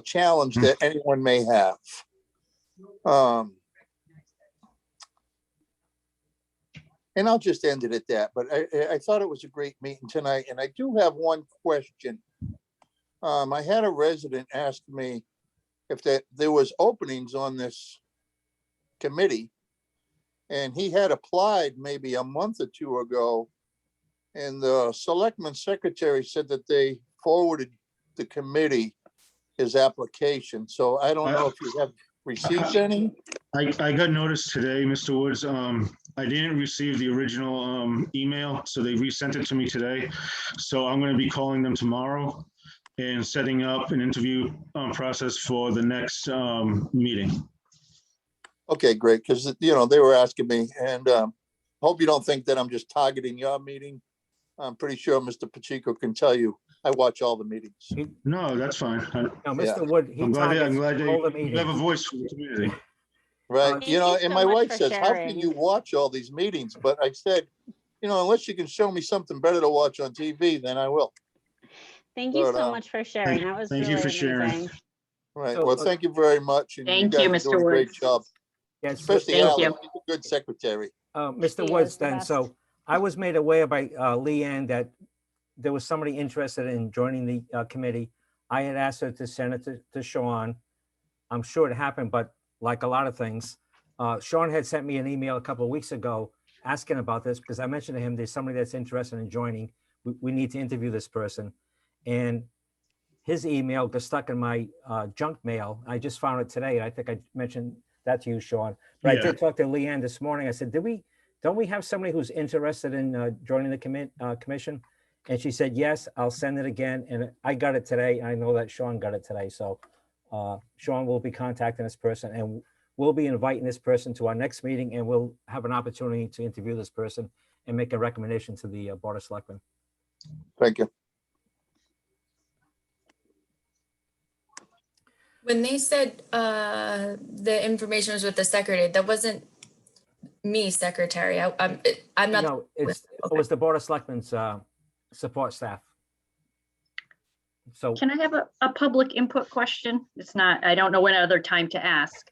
challenge that anyone may have. And I'll just end it at that. But I thought it was a great meeting tonight. And I do have one question. I had a resident ask me if there was openings on this committee, and he had applied maybe a month or two ago, and the selectman secretary said that they forwarded the committee his application. So I don't know if you have received any. I got notice today, Mr. Woods. I didn't receive the original email, so they resent it to me today. So I'm going to be calling them tomorrow and setting up an interview process for the next meeting. Okay, great. Because, they were asking me, and hope you don't think that I'm just targeting your meeting. I'm pretty sure Mr. Pacheco can tell you I watch all the meetings. No, that's fine. No, Mr. Wood, I'm glad all the you have a voice for the community. Right. Thank you And my so much wife for says, how can sharing. you watch all these meetings? But I said, unless you can show me something better to watch on TV, then I will. Thank you But, so much for sharing. That was thank you really for sharing. amazing. Right. So, Well, thank you very much. And Thank guys you, are Mr. doing a great Woods. job, yes, especially Thank Alex. you. She's a good secretary. Mr. She Woods, is the then, best. so I was made aware by Leanne that there was somebody interested in joining the committee. I had asked her to send it to Sean. I'm sure it happened, but like a lot of things, Sean had sent me an email a couple of weeks ago asking about this because I mentioned to him there's somebody that's interested in joining. We need to interview this person. And his email got stuck in my junk mail. I just found it today. I think I mentioned that to you, Sean. But I Yeah. did talk to Leanne this morning. I said, don't we have somebody who's interested in joining the commission? And she said, yes, I'll send it again. And I got it today. I know that Sean got it today. So Sean will be contacting this person and we'll be inviting this person to our next meeting and we'll have an opportunity to interview this person and make a recommendation to the Board of Selectmen. Thank you. When they said the information was with the secretary, that wasn't me, secretary. I'm not. No, it was the Board of Selectmen's support staff. So Can I have a public input question? It's not, I don't know what other time to ask.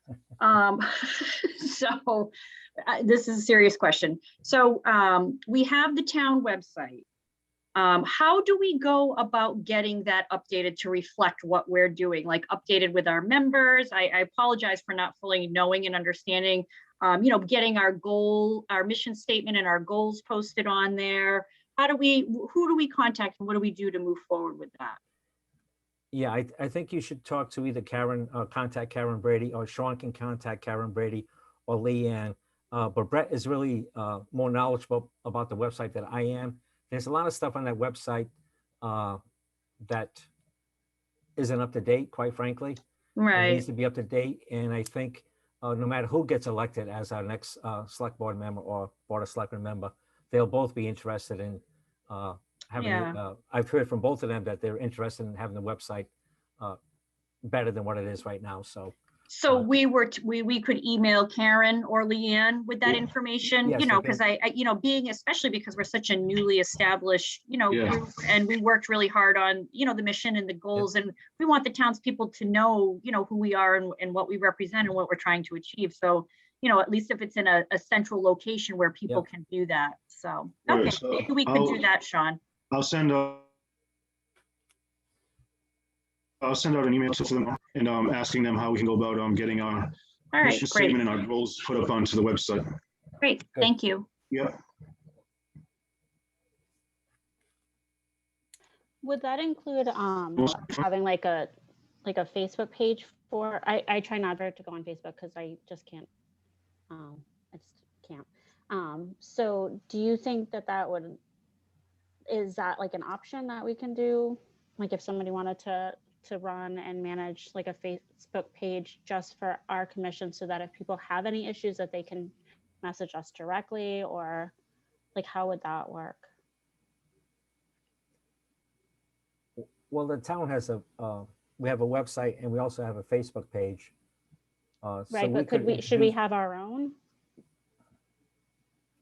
So this is a serious question. So we have the town website. How do we go about getting that updated to reflect what we're doing, like updated with our members? I apologize for not fully knowing and understanding, getting our mission statement and our goals posted on there. Who do we contact and what do we do to move forward with that? yeah, I think you should talk to either Karen, contact Karen Brady, or Sean can contact Karen Brady or Leanne. But Brett is really more knowledgeable about the website than I am. There's a lot of stuff on that website that isn't up to date, quite frankly. Right. It needs to be up to date. And I think no matter who gets elected as our next select board member or Board of Selectmen member, they'll both be interested in having, I've heard from both of them that they're interested in having the website better than what it is right now. So we could email Karen or Leanne with that information, Yes, because especially because we're such a newly established, group, and we worked really hard on, the mission and the goals, and we want the townspeople to know, who we are and what we represent and what we're trying to achieve. So, at least if it's in a central location where people can do that. So, okay, Right, so maybe we could do that, Sean. I'll send out an email to them and asking them how we can go about getting our mission statement and our goals put up onto the website. Great, thank you. Yeah. Would that include having like a Facebook page for? I try not to go on Facebook because I just can't. I just can't. So do you think that is that like an option that we can do? Like if somebody wanted to run and manage like a Facebook page just for our commission, so that if people have any issues that they can message us directly, or like how would that work? Well, the town has we have a website and we also have a Facebook page. Right, but should we have our own?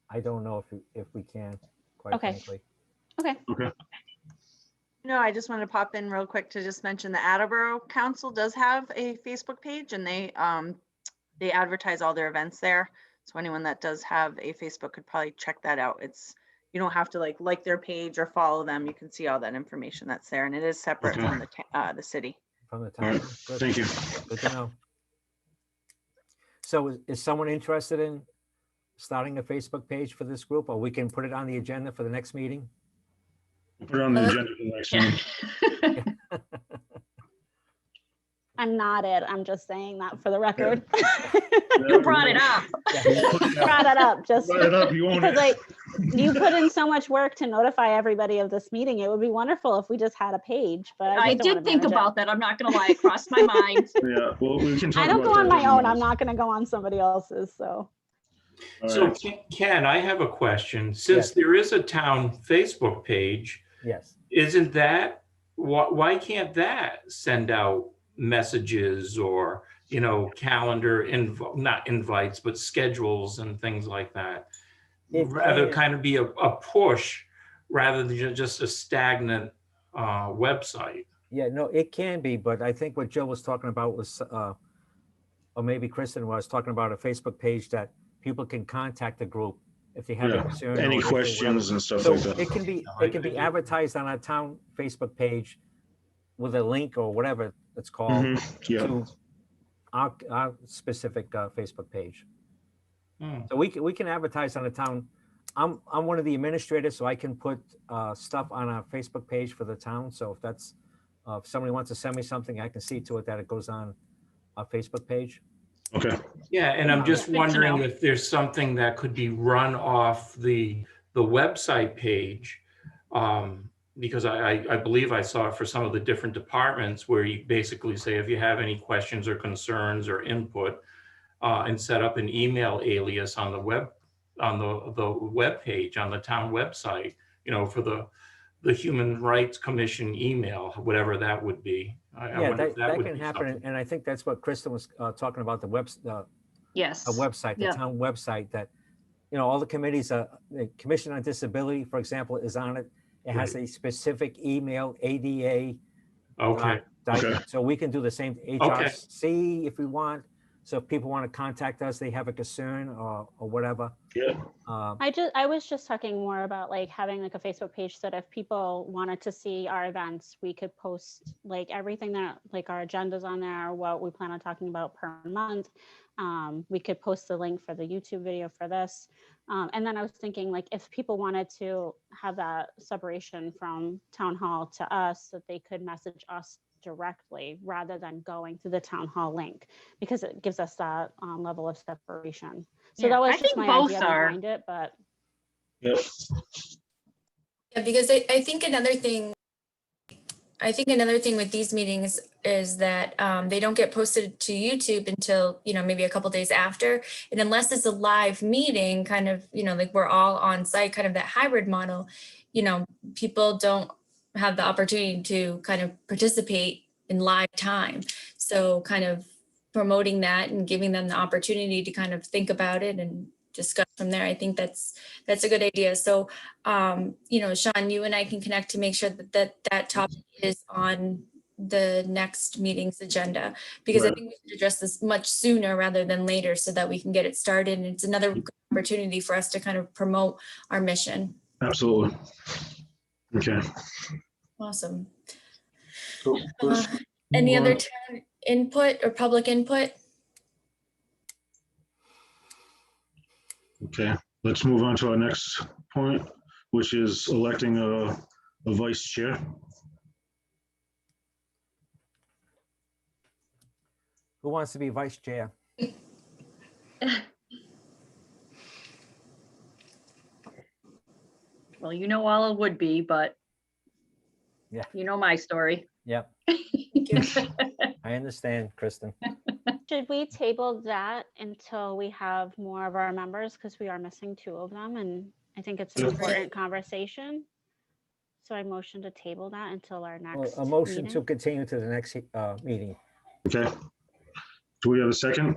I don't know if we can, quite frankly. Okay. No, I just wanted to pop in real quick to just mention the Attleboro Council does have a Facebook page, and they advertise all their events there. So anyone that does have a Facebook could probably check that out. You don't have to like their page or follow them. You can see all that information that's there, and it is separate from the city. From the town. Thank you. Good to know. So is someone interested in starting a Facebook page for this group, or we can put it on the agenda for the next meeting? Put it on the agenda for the next meeting. I'm not it. I'm just saying that for the record. You brought it up. Brought it up just Brought it up, you own because it. you put in so much work to notify everybody of this meeting. It would be wonderful if we just had a page, but I did think about that. I'm not going to lie, it crossed my mind. Yeah, well, we can talk I don't about go on that my in a own. minute. I'm not going to go on somebody else's. So. So Ken, I have a question. Since there is a town Facebook page, yes, isn't that, why can't that send out messages or, calendar, not invites, but schedules and things like that? Rather kind of be a push rather than just a stagnant website. Yeah, no, it can be, but I think what Jill was talking about was, or maybe Kristen was talking about a Facebook page that people can contact the group if they have a Yeah, concern. any or issue, questions whatever. and stuff So like that. it can be advertised on our town Facebook page with a link or whatever it's called Yeah. to our specific Facebook page. Hmm. So we can advertise on the town. I'm one of the administrators, so I can put stuff on our Facebook page for the town. So if that's if somebody wants to send me something, I can see to it that it goes on our Facebook page. Okay. Yeah, and I'm just Good to wondering know. if there's something that could be run off the website page. Because I believe I saw it for some of the different departments where you basically say, if you have any questions or concerns or input, and set up an email alias on the web page on the town website, you know, for the Human Rights Commission email, whatever that would be. I Yeah, wonder if that would can be happen, something. and I think that's what Kristen was talking about, Yes. a website, the Yeah. town website that, you know, all the committees, the Commission on Disability, for example, is on it. It has a specific email, ADA. Okay. So we can do the same, Okay. HRC if we want. So if people want to contact us, they have a concern or whatever. Yeah. I was just talking more about like having like a Facebook page so that if people wanted to see our events, we could post like everything that like our agendas on there, what we plan on talking about per month. We could post the link for the YouTube video for this. And then I was thinking like if people wanted to have that separation from town hall to us, that they could message us directly rather than going through the town hall link, because it gives us that level of separation. So Yeah, that was I just think my both idea are. behind it, but Yeah. Yeah, because I think another thing with these meetings is that they don't get posted to YouTube until, you know, maybe a couple days after. And unless it's a live meeting, kind of, you know, like we're all on site, kind of that hybrid model, you know, people don't have the opportunity to kind of participate in live time. So kind of promoting that and giving them the opportunity to kind of think about it and discuss from there. I think that's a good idea. So, you know, Sean, you and I can connect to make sure that topic is on the next meeting's agenda, because I Right. think we should address this much sooner rather than later so that we can get it started. And it's another good opportunity for us to kind of promote our mission. Absolutely. Okay. Awesome. So let's Any move other on. town input or public input? Okay, let's move on to our next point, which is electing a vice chair. Who wants to be vice chair? Well, you know, all it would be, but Yeah. you know my story. Yep. I understand, Kristen. should we table that until we have more of our members? Because we are missing 2 of them, and I think it's an Yeah. important conversation. So I motion to table that until our next A motion meeting. to continue to the next meeting. Okay. Do we have a second?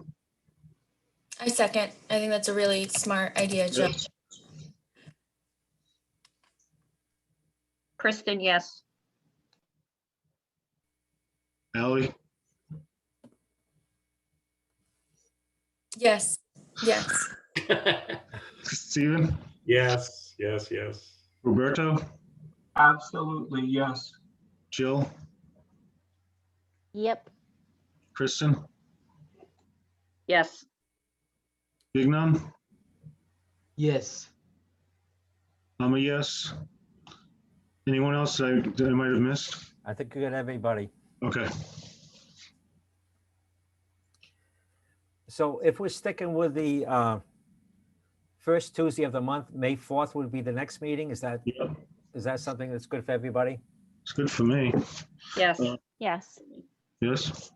I second. I think that's a really smart idea, Joe. Yes. Kristen, yes. Ally? Yes, yes. Stephen? Yes, yes, yes. Roberto? Absolutely, yes. Jill? Yep. Kristen? Yes. Bignon? Yes. I'm a yes. Anyone else that I might have missed? I think you got everybody. Okay. So if we're sticking with the first Tuesday of the month, May 4th would be the next meeting. Is that something that's good for everybody? It's good for me. Yes. Yes. Yes?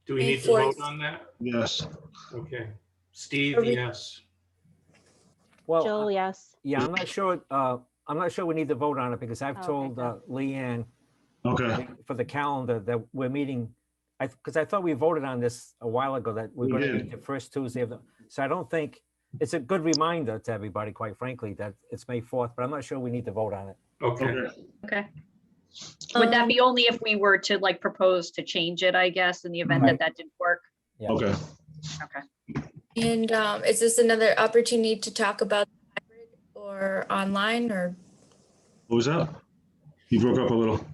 Do we May need to vote 4th. on that? Yes. Okay. Steve, Are we- yes. Well, Jill, yes. yeah, I'm not sure. I'm not sure we need to vote on it because I've Oh, told okay, Leanne Okay. for the calendar that we're meeting. Because I thought we voted on this a while ago that we're We going to did. meet the first Tuesday of the. So I don't think it's a good reminder to everybody, quite frankly, that it's May 4th. But I'm not sure we need to vote on it. Okay. Okay. Okay. Would that be only if we were to like propose to change it, I guess, in the event that that didn't work? Yeah. Okay. Okay. And is this another opportunity to talk about hybrid or online or? What was that? You broke up a little.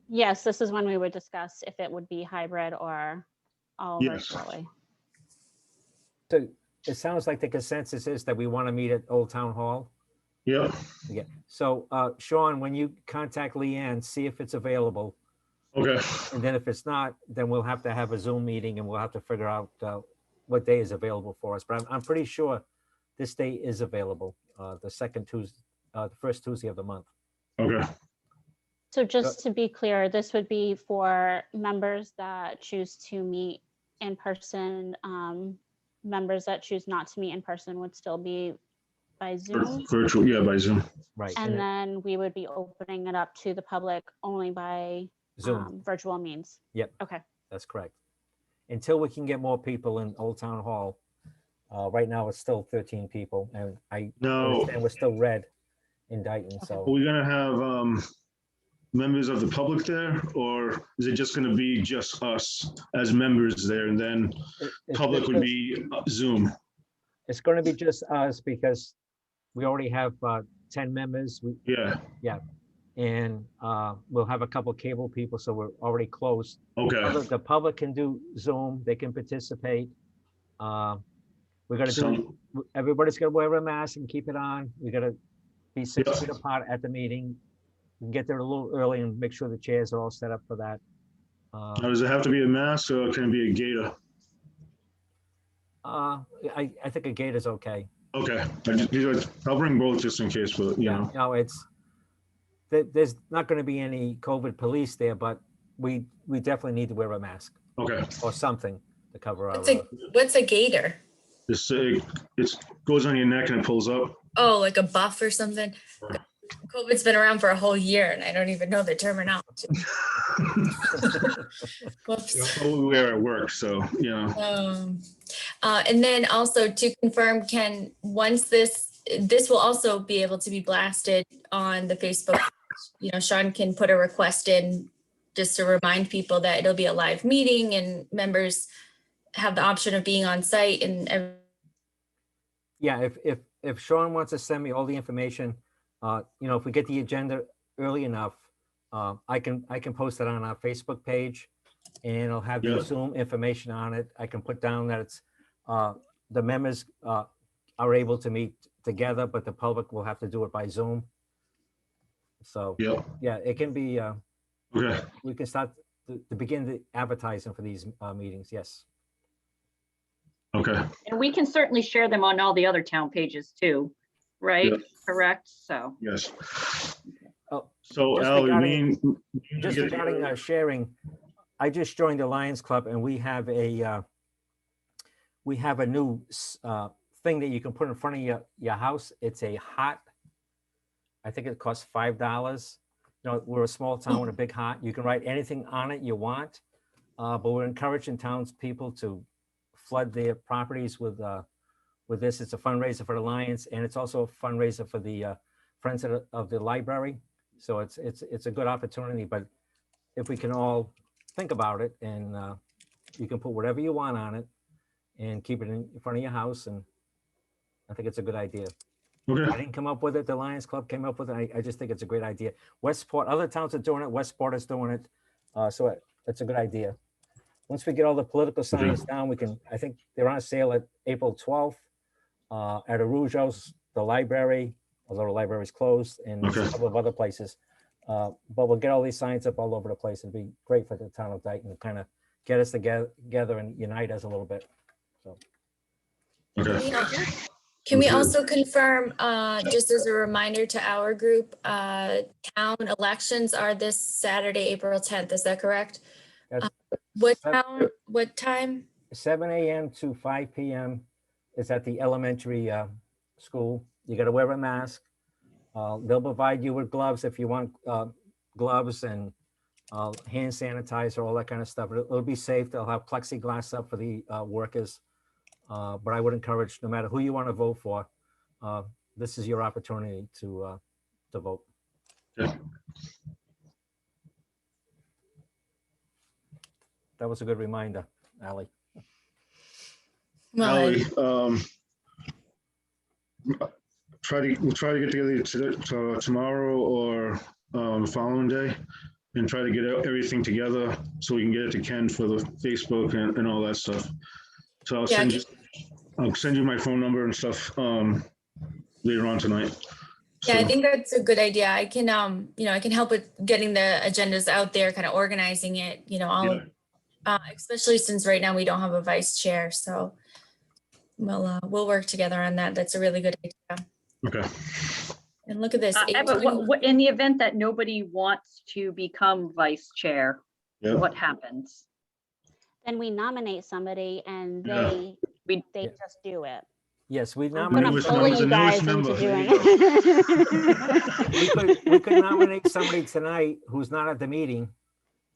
Yes, this is when we would discuss if it would be hybrid or all Yes. virtually. So it sounds like the consensus is that we want to meet at Old Town Hall. Yeah. Yeah. So Sean, when you contact Leanne, see if it's available. Okay. And then if it's not, then we'll have to have a Zoom meeting and we'll have to figure out what day is available for us. But I'm pretty sure this day is available, the first Tuesday of the month. Okay. So just to be clear, this would be for members that choose to meet in person. Members that choose not to meet in person would still be by Zoom. Virtual, yeah, by Zoom. Right. And then we would be opening it up to the public only by Zoom. Virtual means. Yep. Okay. That's correct. Until we can get more people in Old Town Hall. Right now it's still 13 people and I understand we're still red in Dayton. So Are we gonna have members of the public there, or is it just gonna be just us as members there, and then public would be Zoom? It's going to be just us because we already have 10 members. Yeah. Yeah. And we'll have a couple cable people, so we're already close. Okay. The public can do Zoom, they can participate. We're gonna do, everybody's gonna wear a mask and keep it on. We gotta be 6 feet apart at the meeting. We can get there a little early and make sure the chairs are all set up for that. Now, does it have to be a mask or can it be a gator? I think a gate is okay. Okay. I'll bring both just in case, but you know. No, there's not gonna be any COVID police there, but we definitely need to wear a mask. Okay. Or something to cover our. What's a gator? It goes on your neck and it pulls up. Oh, like a buff or something? COVID's been around for a whole year and I don't even know the terminology. Whoops. We wear at work, so, you know. And then also to confirm, Ken, once this will also be able to be blasted on the Facebook. You know, Sean can put a request in just to remind people that it'll be a live meeting and members have the option of being on site and. Yeah, if Sean wants to send me all the information, you know, if we get the agenda early enough, I can post it on our Facebook page and it'll have the Zoom information on it. I can put down that it's, the members are able to meet together, but the public will have to do it by Zoom. So, yeah, it can be, okay. We can start to begin the advertising for these meetings, yes. Okay. And we can certainly share them on all the other town pages too, right? Yeah. Correct, so. Yes. Oh, so Al, just regarding sharing, I just joined the Lions Club and we have a new thing that you can put in front of your house. It's a hot, I think it costs $5. You know, we're a small town with a big hot. You can write anything on it you want, but we're encouraging townspeople to flood their properties with this. It's a fundraiser for the Lions, and it's also a fundraiser for the Friends of the Library. So it's a good opportunity. But if we can all think about it, and you can put whatever you want on it, and keep it in front of your house, and I think it's a good idea. Okay. I didn't come up with it. The Lions Club came up with it. I just think it's a great idea. Westport, other towns are doing it. Westport is doing it. So it's a good idea. Once we get all the political signs down, we can, I think they're on sale at April 12th at Araujo's, the library, although the library's closed, and a couple of other places. But we'll get all these signs up all over the place. It'd be great for the town of Dayton to kind of get us together and unite us a little bit. So. Okay. Can we also confirm, just as a reminder to our group, town elections are this Saturday, April 10th, is that correct? What time? 7 a.m. to 5 p.m. is at the elementary school. You got to wear a mask. They'll provide you with gloves if you want gloves and hand sanitizer, all that kind of stuff. It'll be safe. They'll have plexiglass up for the workers. But I would encourage, no matter who you want to vote for, this is your opportunity to vote. Yeah. That was a good reminder, Ally. Well, Ally, we'll try to get together tomorrow or the following day and try to get everything together so we can get it to Ken for the Facebook and all that stuff. So I'll send you my phone number and stuff later on tonight. yeah, I So, think that's a good idea. I can, I can help with getting the agendas out there, kind of organizing it, especially since right now we don't have a vice chair. So we'll work together on that. That's a really good idea. okay. And look at this. But what, in the event that nobody wants to become vice chair, Yeah. what happens? Then we nominate somebody and Yeah. they just do it. Yes, we I'm nominate. gonna Newest bully member, you the guys newest into member. doing We could nominate somebody tonight who's not at the meeting,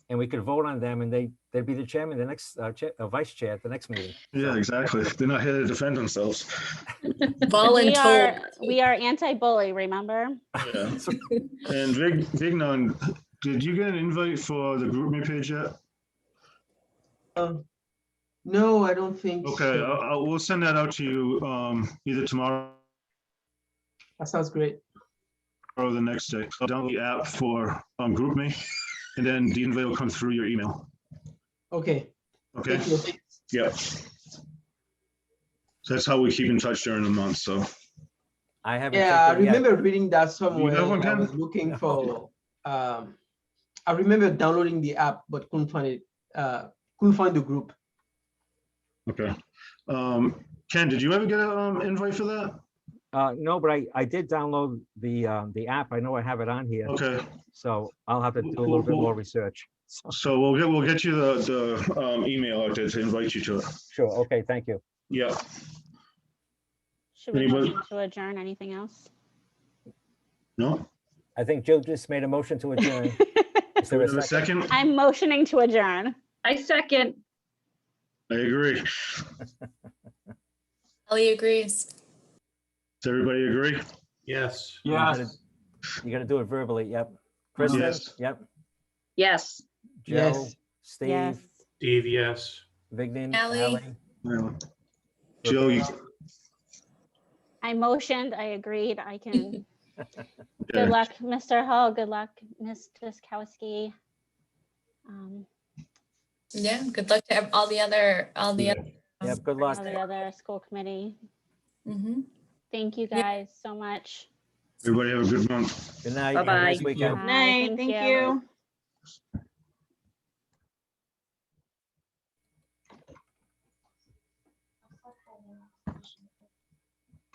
and we could vote on them, and they'd be the chairman, the next vice chair at the next meeting. Yeah, exactly. They're not here to defend themselves. Voluntold. we are anti-bully, remember? Yeah. And Vignon, did you get an invite for the GroupMe page yet? No, I don't think Okay, so. we'll send that out to you either tomorrow That sounds great. or the next day. So download the app for GroupMe, and then the invite will come through your email. Okay. Okay. Thank you. Yeah. So that's how we keep in touch during the month. So I haven't. Yeah, I checked it yet. remember reading that somewhere. have one, I Ken? was looking for, I remember downloading the app, but couldn't find it, couldn't find the group. okay. Ken, did you ever get an invite for that? No, but I did download the app. I know I have it on here. Okay. So I'll have to do a little bit more research. So we'll get you the email out there to invite you to it. Sure. Okay. Thank you. Yeah. Should we Anybody? motion to adjourn? Anything else? No? I think Jill just made a motion to adjourn. Is Do there we a have a second? second? I'm motioning to adjourn. I second. I agree. Ellie agrees. Does everybody agree? Yes. Yes. You got to do it verbally. Yep. Kristen? Yes. Yep. Yes. Joe? Yes. Steve? Yes. Steve, yes. Vignan? Ally? Yeah. Jill, you, I motioned, I agreed, I can. yeah. Good luck, Mr. Hall. Good luck, Ms. Tuskowski. Yeah, good luck to all the other, Yep. Good luck. All the other school committee. Mhm. Thank you guys so much. Everybody have a good month. Good night. Have a Bye-bye. nice weekend. Bye, Night. Thank you.